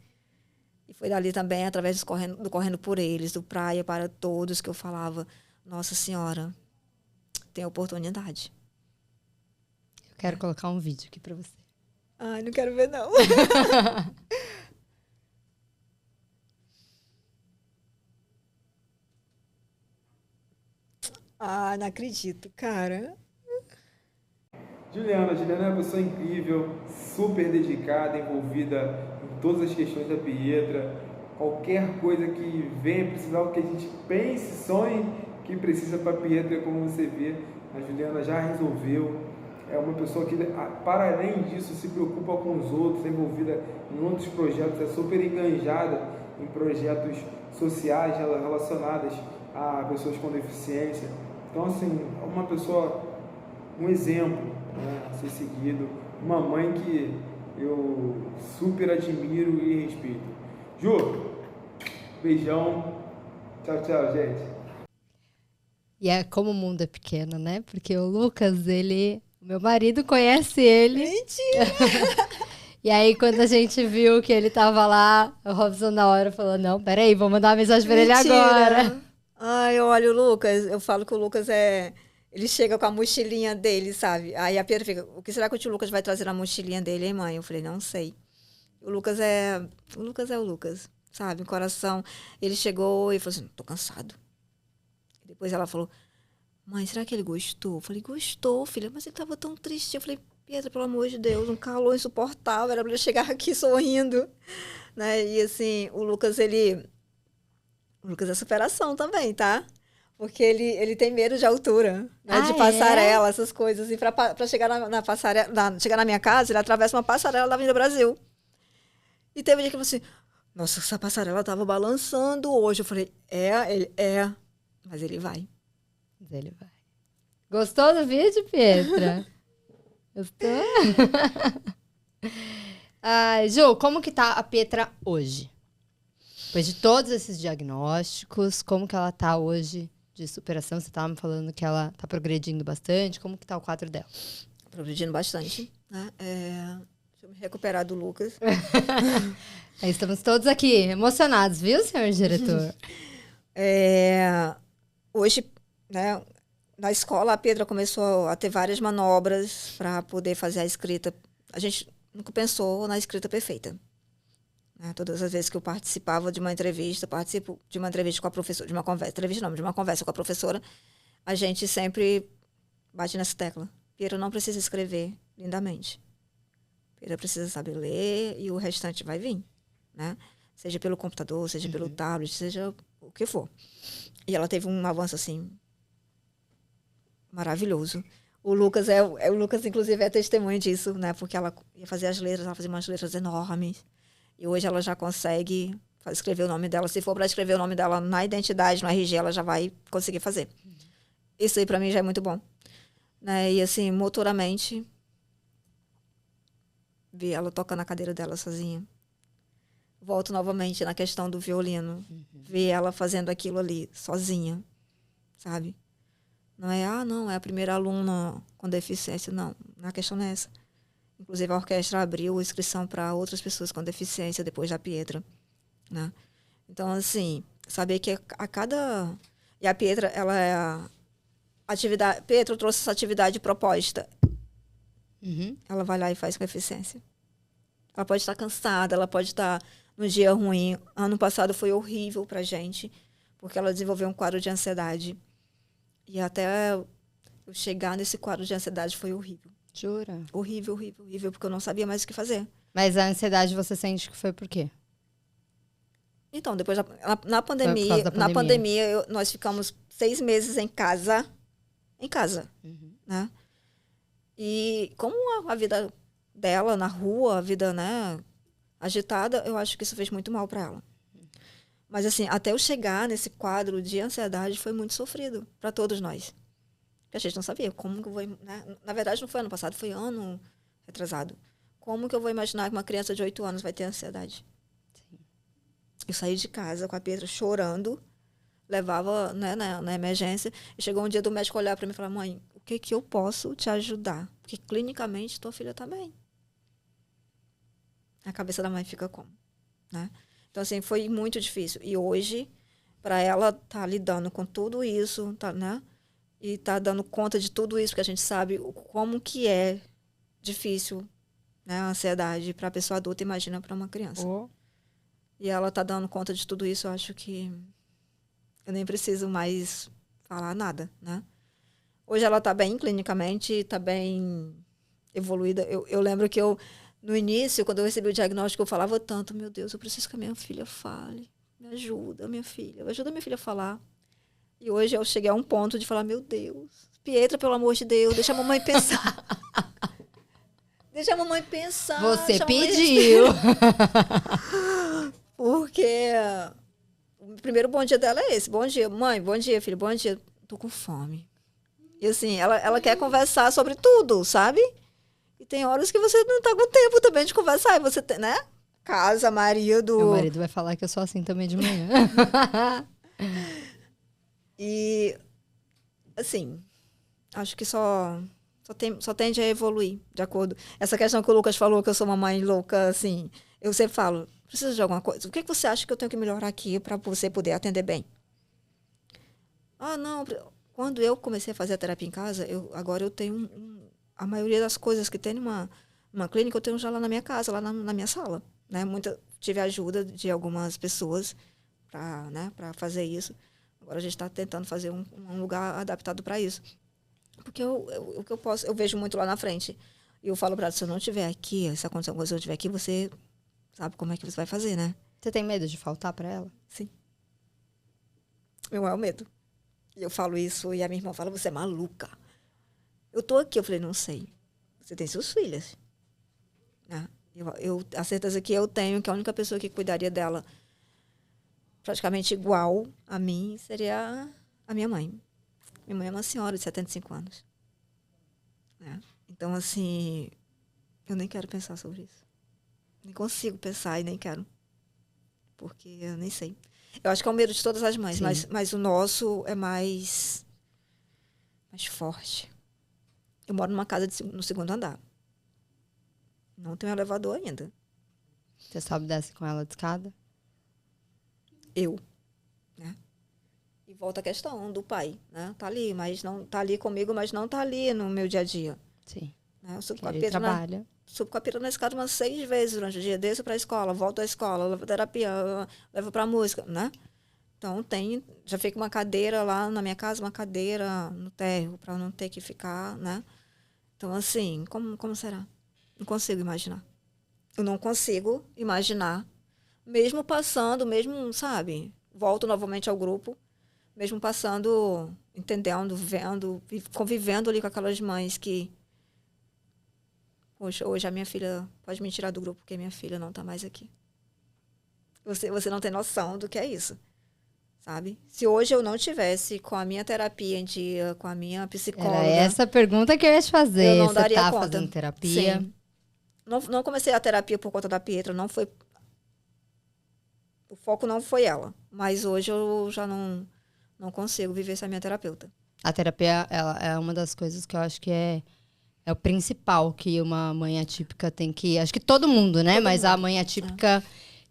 E foi dali também, através do Correndo por Eles, do Praia para Todos, que eu falava, Nossa Senhora, tem oportunidade. Eu quero colocar um vídeo aqui pra você. Ai, não quero ver, não. Ah, não acredito, cara. Juliana é uma pessoa incrível, super dedicada, envolvida em todas as questões da Pietra. Qualquer coisa que venha precisar, o que a gente pense, sonhe, que precisa para a Pietra, como você vê, a Juliana já resolveu. É uma pessoa que, para além disso, se preocupa com os outros, é envolvida em outros projetos, é super enganjada em projetos sociais relacionados a pessoas com deficiência. Então, assim, é uma pessoa, um exemplo, né, a ser seguido, uma mãe que eu super admiro e respeito. Ju, beijão. Tchau, tchau, gente. E é como o mundo é pequeno, né? Porque o Lucas, meu marido conhece ele. Mentira! E aí, quando a gente viu que ele tava lá, o Robson na hora falou, não, peraí, vou mandar uma mensagem pra ele agora. Ai, olha, o Lucas, eu falo que o Lucas ele chega com a mochilinha dele, sabe? Aí a Pietra fica, o que será que o tio Lucas vai trazer na mochilinha dele, hein, mãe? Eu falei, não sei. O Lucas é o Lucas, sabe? O coração. Ele chegou e falou assim, tô cansado. Depois ela falou, mãe, será que ele gostou? Eu falei, gostou, filha, mas ele tava tão triste. Eu falei, Pietra, pelo amor de Deus, um calor insuportável, era pra ele chegar aqui sorrindo, né? E assim, o Lucas é superação também, tá? Porque ele tem medo de altura, né? De passarela, essas coisas. E pra chegar na passarela, chegar na minha casa, ele atravessa uma passarela da Avenida Brasil. E teve um dia que eu falei assim, nossa, essa passarela tava balançando hoje. Eu falei, mas ele vai. Mas ele vai. Gostou do vídeo, Pietra? Gostou? Ju, como que tá a Pietra hoje? Depois de todos esses diagnósticos, como que ela tá hoje de superação? Você estava me falando que ela tá progredindo bastante. Como que tá o quadro dela? Progredindo bastante, né? Deixa eu me recuperar do Lucas. Estamos todos aqui emocionados, viu, senhor diretor? Hoje, né, na escola, a Pietra começou a ter várias manobras para poder fazer a escrita. A gente nunca pensou na escrita perfeita. Né? Todas as vezes que eu participava de uma entrevista, participo de uma entrevista com a professora, de uma conversa com a professora, a gente sempre bate nessa tecla. Pietra não precisa escrever lindamente. Pietra precisa saber ler e o restante vai vir. Né? Seja pelo computador, seja pelo tablet, seja o que for. E ela teve um avanço, assim, maravilhoso. O Lucas, o Lucas, inclusive, é testemunho disso, né? Porque ela ia fazer as letras, ela fazia umas letras enormes. E hoje ela já consegue escrever o nome dela. Se for para escrever o nome dela na identidade, no RG, ela já vai conseguir fazer. Isso aí, para mim, já é muito bom. Né? E, assim, motoramente, vi ela tocando a cadeira dela sozinha. Volto novamente na questão do violino. Ver ela fazendo aquilo ali, sozinha, sabe? Não é, não, é a primeira aluna com deficiência. Não, a questão não é essa. Inclusive, a orquestra abriu inscrição para outras pessoas com deficiência depois da Pietra, né? Então, assim, saber que a cada... E a Pietra, ela é a atividade... Pietra trouxe essa atividade proposta. Ela vai lá e faz com eficiência. Ela pode estar cansada, ela pode estar num dia ruim. Ano passado foi horrível pra gente, porque ela desenvolveu um quadro de ansiedade. E até eu chegar nesse quadro de ansiedade foi horrível. Jura? Horrível, horrível, horrível, porque eu não sabia mais o que fazer. Mas a ansiedade você sente que foi por quê? Então, depois na pandemia, nós ficamos 6 meses em casa. Né? E como a vida dela na rua, a vida, né, agitada, eu acho que isso fez muito mal para ela. Mas, assim, até eu chegar nesse quadro de ansiedade foi muito sofrido para todos nós. Porque a gente não sabia como que eu vou... Né? Na verdade, não foi ano passado, foi ano retrasado. Como que eu vou imaginar que uma criança de 8 anos vai ter ansiedade? Sim. Eu saí de casa com a Pietra chorando, levava, né, na emergência, e chegou um dia do médico olhar para mim e falar: mãe, o que eu posso te ajudar? Porque clinicamente tua filha está bem. A cabeça da mãe fica como? Né? Então, assim, foi muito difícil. E hoje, para ela estar lidando com tudo isso, tá, né? E tá dando conta de tudo isso, que a gente sabe como que é difícil, né, a ansiedade para a pessoa adulta, imagina para uma criança. E ela tá dando conta de tudo isso, eu acho que eu nem preciso mais falar nada, né? Hoje ela tá bem clinicamente, tá bem evoluída. Eu lembro que no início, quando eu recebi o diagnóstico, eu falava tanto: meu Deus, eu preciso que a minha filha fale. Me ajuda, minha filha. Ajuda a minha filha a falar. E hoje eu cheguei a um ponto de falar: meu Deus, Pietra, pelo amor de Deus, deixa a mamãe pensar. Deixa a mamãe pensar. Você pediu. Porque o primeiro bom dia dela é esse. Bom dia, mãe. Bom dia, filho. Bom dia. Tô com fome. E assim, ela quer conversar sobre tudo, sabe? E tem horas que você não tá com tempo também de conversar. E você tem, né? Casa, marido. Meu marido vai falar que eu sou assim também de manhã. E, assim, acho que só tende a evoluir, de acordo. Essa questão que o Lucas falou, que eu sou uma mãe louca, assim, eu sempre falo: precisa de alguma coisa? O que você acha que eu tenho que melhorar aqui para você poder atender bem? Ah, não. Quando eu comecei a fazer a terapia em casa, agora eu tenho a maioria das coisas que tem numa clínica, eu tenho já lá na minha casa, lá na minha sala. Né? Tive a ajuda de algumas pessoas para fazer isso. Agora a gente está tentando fazer um lugar adaptado para isso. Porque o que eu posso, eu vejo muito lá na frente. E eu falo para ela: se eu não estiver aqui, se acontecer alguma coisa, se eu não estiver aqui, você sabe como é que você vai fazer, né? Você tem medo de faltar para ela? Sim. Meu maior medo. E eu falo isso e a minha irmã fala: você é maluca. Eu tô aqui. Eu falei: não sei. Você tem seus filhos. Né? A certeza que eu tenho que a única pessoa que cuidaria dela praticamente igual a mim seria a minha mãe. Minha mãe é uma senhora de 75 anos. Né? Então, assim, eu nem quero pensar sobre isso. Nem consigo pensar e nem quero. Porque eu nem sei. Eu acho que é o medo de todas as mães, mas o nosso é mais forte. Eu moro numa casa no 2º andar. Não tenho elevador ainda. Você sobe e desce com ela de escada? Eu, né? E volta a questão do pai, né? Tá ali, mas não tá ali comigo, mas não tá ali no meu dia a dia. Sim. Né? Eu subo com a Ele Pietra trabalha. subo com a Pietra na escada umas 6 vezes durante o dia. Desço para a escola, volto à escola, levo terapia, levo para música, né? Então já fica uma cadeira lá na minha casa, uma cadeira no térreo, para não ter que ficar, né? Então, assim, como será? Não consigo imaginar. Eu não consigo imaginar, mesmo passando, mesmo, sabe? Volto novamente ao grupo, mesmo passando, entendendo, vendo, convivendo ali com aquelas mães que... Poxa, hoje a minha filha pode me tirar do grupo porque minha filha não está mais aqui. Você não tem noção do que é isso, sabe? Se hoje eu não tivesse com a minha terapia em dia, com a minha psicóloga... Era essa pergunta que eu ia te fazer. Eu não Você daria tá conta. fazendo terapia? Sim. Não comecei a terapia por conta da Pietra, não foi... O foco não foi ela. Mas hoje eu já não consigo viver sem a minha terapeuta. A terapia ela é uma das coisas que eu acho que é o principal que uma mãe atípica tem que... Acho que todo mundo, né? Mas a mãe atípica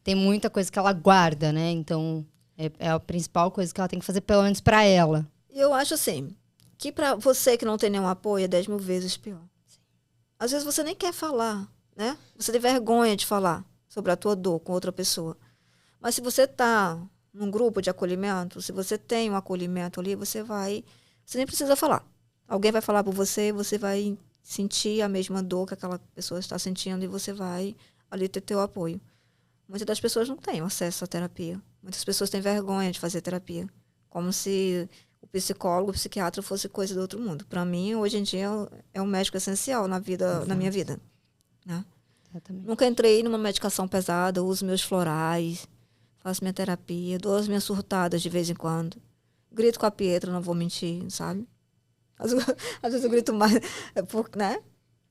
tem muita coisa que ela guarda, né? Então, é a principal coisa que ela tem que fazer, pelo menos pra ela. E eu acho assim, que pra você que não tem nenhum apoio, é 10 mil vezes pior. Às vezes você nem quer falar, né? Você tem vergonha de falar sobre a tua dor com outra pessoa. Mas se você tá num grupo de acolhimento, se você tem um acolhimento ali, você nem precisa falar. Alguém vai falar por você, você vai sentir a mesma dor que aquela pessoa está sentindo e você vai ali ter teu apoio. Muitas das pessoas não têm acesso à terapia. Muitas pessoas têm vergonha de fazer terapia. Como se o psicólogo, o psiquiatra fosse coisa do outro mundo. Para mim, hoje em dia, é um médico essencial na minha vida. Né? Exatamente. Nunca entrei numa medicação pesada, uso meus florais, faço minha terapia, dou as minhas surtadas de vez em quando. Grito com a Pietra, não vou mentir, sabe? Às vezes eu grito mais, né?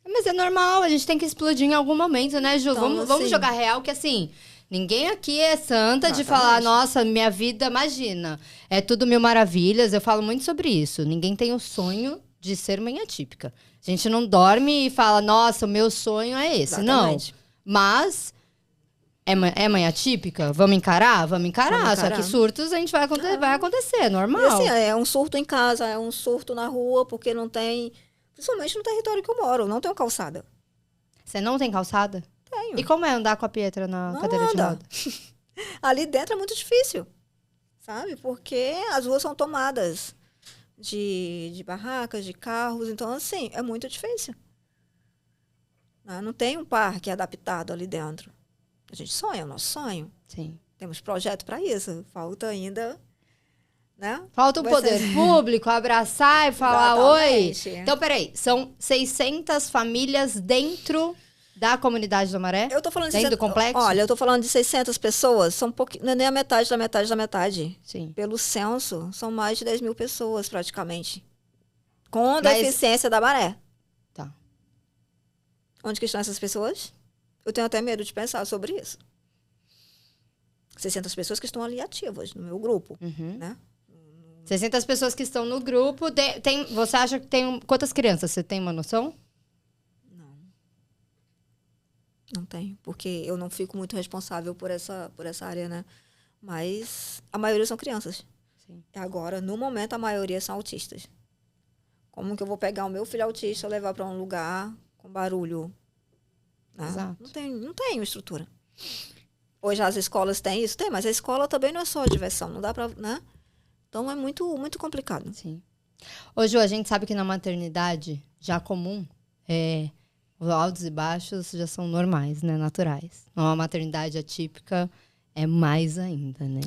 Mas é normal, a gente tem que explodir em algum momento, né, Ju? Então, Vamos assim, jogar real que, assim, ninguém aqui é santa de Exatamente. falar, nossa, minha vida, imagina, é tudo mil maravilhas. Eu falo muito sobre isso. Ninguém tem o sonho de ser mãe atípica. A gente não dorme e fala, nossa, o meu sonho é esse. Exatamente. Não. Mas é mãe atípica? Vamos encarar? Vamos encarar. Só que surtos a gente vai acontecer, é normal. E assim, é um surto em casa, é um surto na rua, porque não tem... Principalmente no território que eu moro, não tenho calçada. Você não tem calçada? Tenho. E como é andar com a Pietra na Não cadeira de anda. roda? Ali dentro é muito difícil, sabe? Porque as ruas são tomadas de barracas, de carros. Então, assim, é muito difícil. Não tem um parque adaptado ali dentro. A gente sonha, é o nosso sonho. Sim. Temos projeto para isso. Falta ainda... Né? Falta o poder público, abraçar e falar Exatamente. oi. Então, peraí, são 600 famílias dentro da comunidade do Maré? Eu tô falando dentro do complexo? Olha, eu tô falando de 600 pessoas, são não é nem a metade da metade da metade. Sim. Pelo censo, são mais de 10 mil pessoas, praticamente. Com a deficiência da Maré. Tá. Onde que estão essas pessoas? Eu tenho até medo de pensar sobre isso. 600 pessoas que estão ali ativas no meu grupo, né? 600 pessoas que estão no grupo. Você acha que tem... Quantas crianças? Você tem uma noção? Não tenho, porque eu não fico muito responsável por essa área, né? Mas a maioria são crianças. Sim. Agora, no momento, a maioria são autistas. Como que eu vou pegar o meu filho autista e levar para um lugar com barulho? Né? Exato. Não tenho estrutura. Hoje as escolas têm isso? Tem, mas a escola também não é só diversão. Não dá para... Né? Então, é muito, muito complicado. Sim. Ô, Ju, a gente sabe que na maternidade, já comum, os altos e baixos já são normais, né? Naturais. Uma maternidade atípica é mais ainda, né?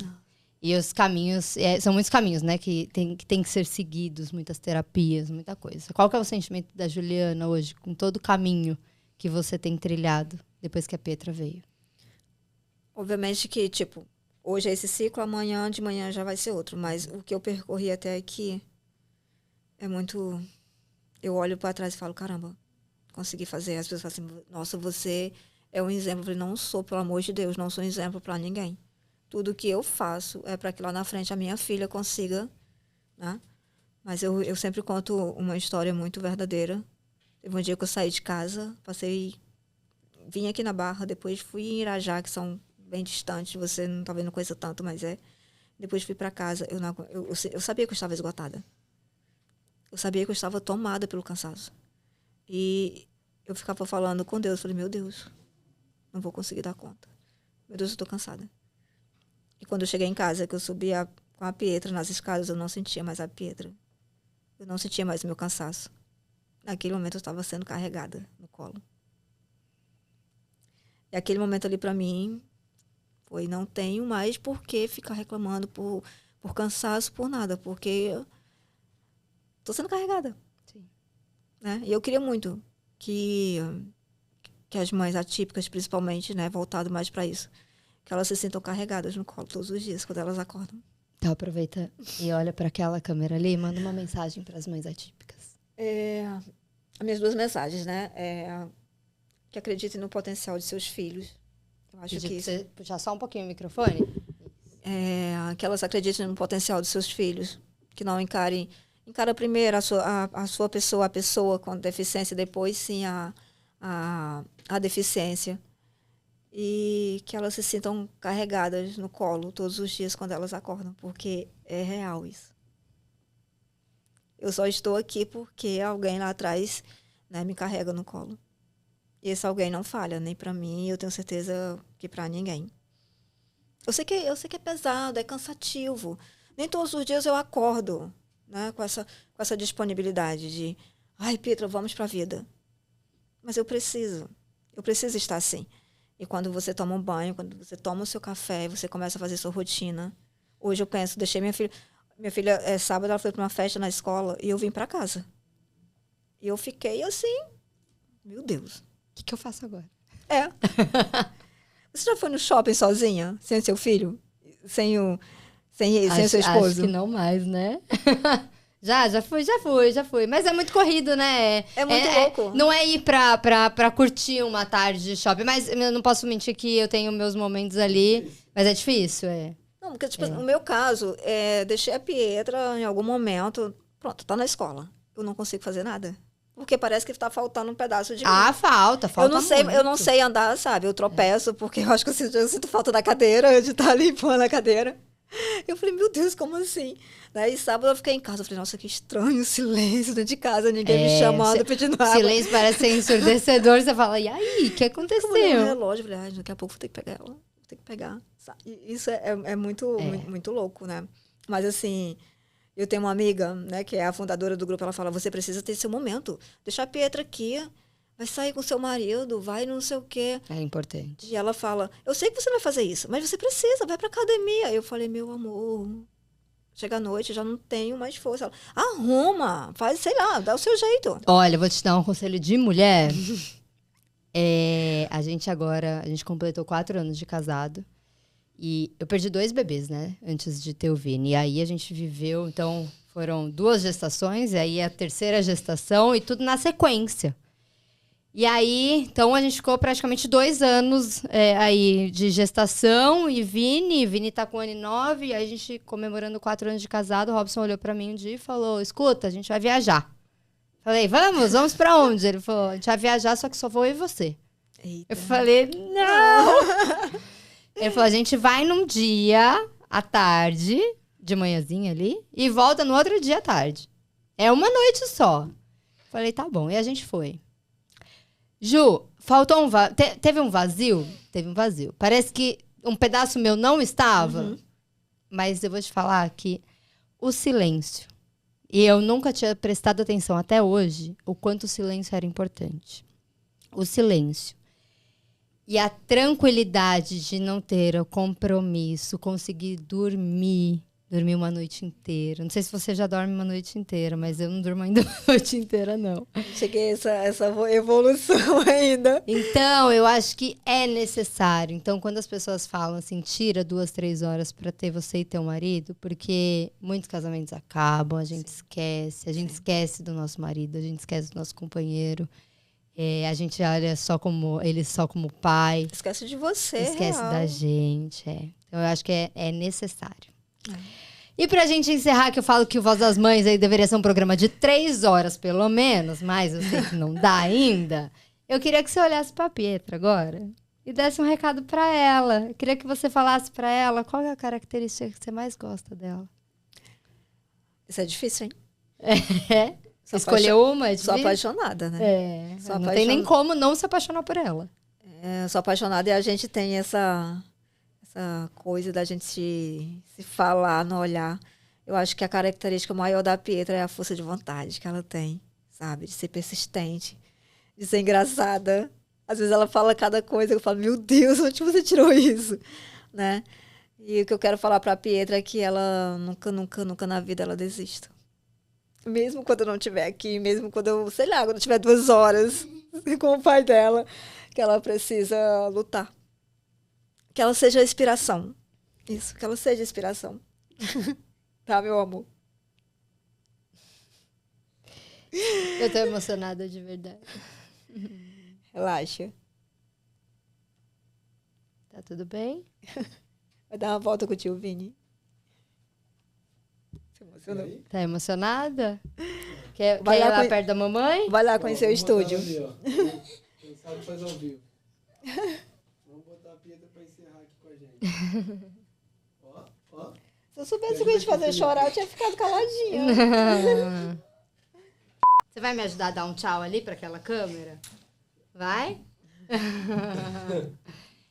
E os caminhos, são muitos caminhos, né? Que tem que ser seguidos, muitas terapias, muita coisa. Qual que é o sentimento da Juliana hoje, com todo o caminho que você tem trilhado depois que a Pietra veio? Obviamente que, tipo, hoje é esse ciclo, amanhã de manhã já vai ser outro. Mas o que eu percorri até aqui é muito... Eu olho para trás e falo, caramba, consegui fazer. As pessoas falam assim, nossa, você é um exemplo. Eu falei, não sou, pelo amor de Deus, não sou um exemplo para ninguém. Tudo que eu faço é para que lá na frente a minha filha consiga, né? Mas eu sempre conto uma história muito verdadeira. Teve um dia que eu saí de casa, passei vim aqui na Barra, depois fui em Irajá, que são bem distantes, você não talvez não conheça tanto, mas é. Depois fui para casa, eu sabia que eu estava esgotada. Eu sabia que eu estava tomada pelo cansaço. E eu ficava falando com Deus, falei, meu Deus, não vou conseguir dar conta. Meu Deus, eu estou cansada. E quando eu cheguei em casa, que eu subia com a Pietra nas escadas, eu não sentia mais a Pietra. Eu não sentia mais o meu cansaço. Naquele momento eu estava sendo carregada no colo. E aquele momento ali para mim foi, não tenho mais por que ficar reclamando por cansaço, por nada, porque estou sendo carregada. Sim. Né? E eu queria muito que as mães atípicas, principalmente, né, voltado mais para isso, que elas se sintam carregadas no colo todos os dias, quando elas acordam. Então aproveita e olha para aquela câmera ali e manda uma mensagem para as mães atípicas. As minhas 2 mensagens, né? Que acreditem no potencial de seus filhos. Eu acho que isso. Você puxar só um pouquinho o microfone. Que elas acreditem no potencial dos seus filhos. Que não encara primeiro a sua pessoa, a pessoa com deficiência, depois sim a deficiência. E que elas se sintam carregadas no colo todos os dias quando elas acordam, porque é real isso. Eu só estou aqui porque alguém lá atrás, né, me carrega no colo. E esse alguém não falha, nem para mim, eu tenho certeza que para ninguém. Eu sei que é pesado, é cansativo. Nem todos os dias eu acordo, né, com essa disponibilidade de, ai, Pietra, vamos para a vida. Mas eu preciso estar assim. E quando você toma um banho, quando você toma o seu café, você começa a fazer sua rotina. Hoje eu penso, deixei minha filha, sábado ela foi para uma festa na escola e eu vim para casa. E eu fiquei assim, meu Deus. O que eu faço agora? Você já foi no shopping sozinha, sem seu filho? Sem o seu esposo? Acho que não mais, né? Já fui. Mas é muito corrido, né? É muito louco. Não é ir pra curtir uma tarde de shopping. Mas eu não posso mentir que eu tenho meus momentos ali. Mas é difícil, Não, porque tipo, no meu caso, deixei a Pietra em algum momento. Pronto, tá na escola. Eu não consigo fazer nada. Porque parece que tá faltando um pedaço de mim. Falta Eu não sei andar, sabe? Eu tropeço, porque eu acho que eu sinto falta da cadeira, de estar ali empurrando a cadeira. Eu falei, meu Deus, como assim? Daí sábado eu fiquei em casa, eu falei, nossa, que estranho o silêncio dentro de casa, ninguém me chamando, pedindo água. Silêncio parece ser ensurdecedor, você fala, e aí, o que aconteceu? Eu olhei no relógio, eu falei, daqui a pouco vou ter que pegar ela, vou ter que pegar. E isso é muito louco, né? Mas assim, eu tenho uma amiga, né, que é a fundadora do grupo, ela fala, você precisa ter seu momento, deixa a Pietra aqui, vai sair com seu marido, vai não sei o quê. É importante. E ela fala, eu sei que você não vai fazer isso, mas você precisa, vai pra academia. Eu falei, meu amor, chega à noite, já não tenho mais força. Ela, arruma, faz, sei lá, dá o seu jeito. Olha, eu vou te dar um conselho de mulher. A gente completou 4 anos de casado. E eu perdi 2 bebês, né? Antes de ter o Vini. E aí a gente viveu, então, foram 2 gestações, e aí a 3ª gestação, e tudo na sequência. E aí, então, a gente ficou praticamente 2 anos aí de gestação e Vini tá com 1 ano e 9, e aí a gente comemorando 4 anos de casado, o Robson olhou pra mim um dia e falou, escuta, a gente vai viajar. Falei, vamos pra onde? Ele falou, a gente vai viajar, só que só vou eu e você. Eita. Eu falei, não! Ele falou, a gente vai num dia à tarde, de manhãzinha ali, e volta no outro dia à tarde. É uma noite só. Falei, tá bom, e a gente foi. Ju, faltou teve um vazio? Teve um vazio. Parece que um pedaço meu não estava. Uhum. Mas eu vou te falar que o silêncio. E eu nunca tinha prestado atenção até hoje o quanto o silêncio era importante. O silêncio. E a tranquilidade de não ter o compromisso, conseguir dormir uma noite inteira. Não sei se você já dorme uma noite inteira, mas eu não durmo ainda uma noite inteira, não. Cheguei a essa evolução ainda. Então, eu acho que é necessário. Então, quando as pessoas falam assim, tira 2, 3 horas para ter você e teu marido, porque muitos casamentos acabam, a gente esquece. A gente esquece do nosso marido, a gente esquece do nosso companheiro. A gente olha ele só como pai. Esquece de você, esquece real. da gente, Então, eu acho que é necessário. E pra gente encerrar, que eu falo que o Voz das Mães aí deveria ser um programa de 3 horas, pelo menos, mas eu sei que não dá ainda. Eu queria que você olhasse pra Pietra agora e desse um recado pra ela. Eu queria que você falasse pra ela qual é a característica que você mais gosta dela. Isso é difícil, hein? É? Escolher uma? É Sou difícil? apaixonada, né? Não tem nem como não se apaixonar por ela. Sou apaixonada e a gente tem essa coisa da gente se falar no olhar. Eu acho que a característica maior da Pietra é a força de vontade que ela tem, sabe? De ser persistente, de ser engraçada. Às vezes ela fala cada coisa, eu falo, meu Deus, onde você tirou isso? Né? E o que eu quero falar pra Pietra é que ela nunca na vida ela desista. Mesmo quando eu não estiver aqui, mesmo quando eu, sei lá, quando eu tiver 2 horas com o pai dela, que ela precisa lutar. Que ela seja inspiração. Isso, que ela seja inspiração. Tá, meu amor? Eu tô emocionada de verdade. Relaxa. Tá tudo bem? Vai dar uma volta com o tio Vini. Se emocionou. Tá emocionada? Quer Vai ir lá lá com- perto da mamãe? Vai lá conhecer o estúdio. Quem sabe faz ao vivo. Vamos botar a Pietra pra encerrar aqui com a gente. Ó. Se eu soubesse que eu ia te fazer chorar, eu tinha ficado caladinha. Você vai me ajudar a dar um tchau ali pra aquela câmera? Vai?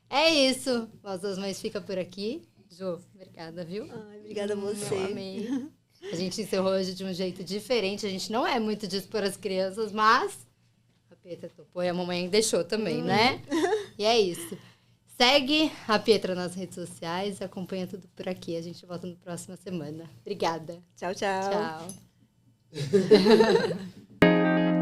É isso. Voz das Mães fica por aqui. Jô, obrigada, viu? Ai, obrigada a você. Eu amei. A gente encerrou hoje de um jeito diferente. A gente não é muito disso para as crianças, mas a Pietra topou e a mamãe deixou também, né? E é isso. Segue a Pietra nas redes sociais e acompanha tudo por aqui. A gente volta na próxima semana. Obrigada. Tchau, tchau. Tchau.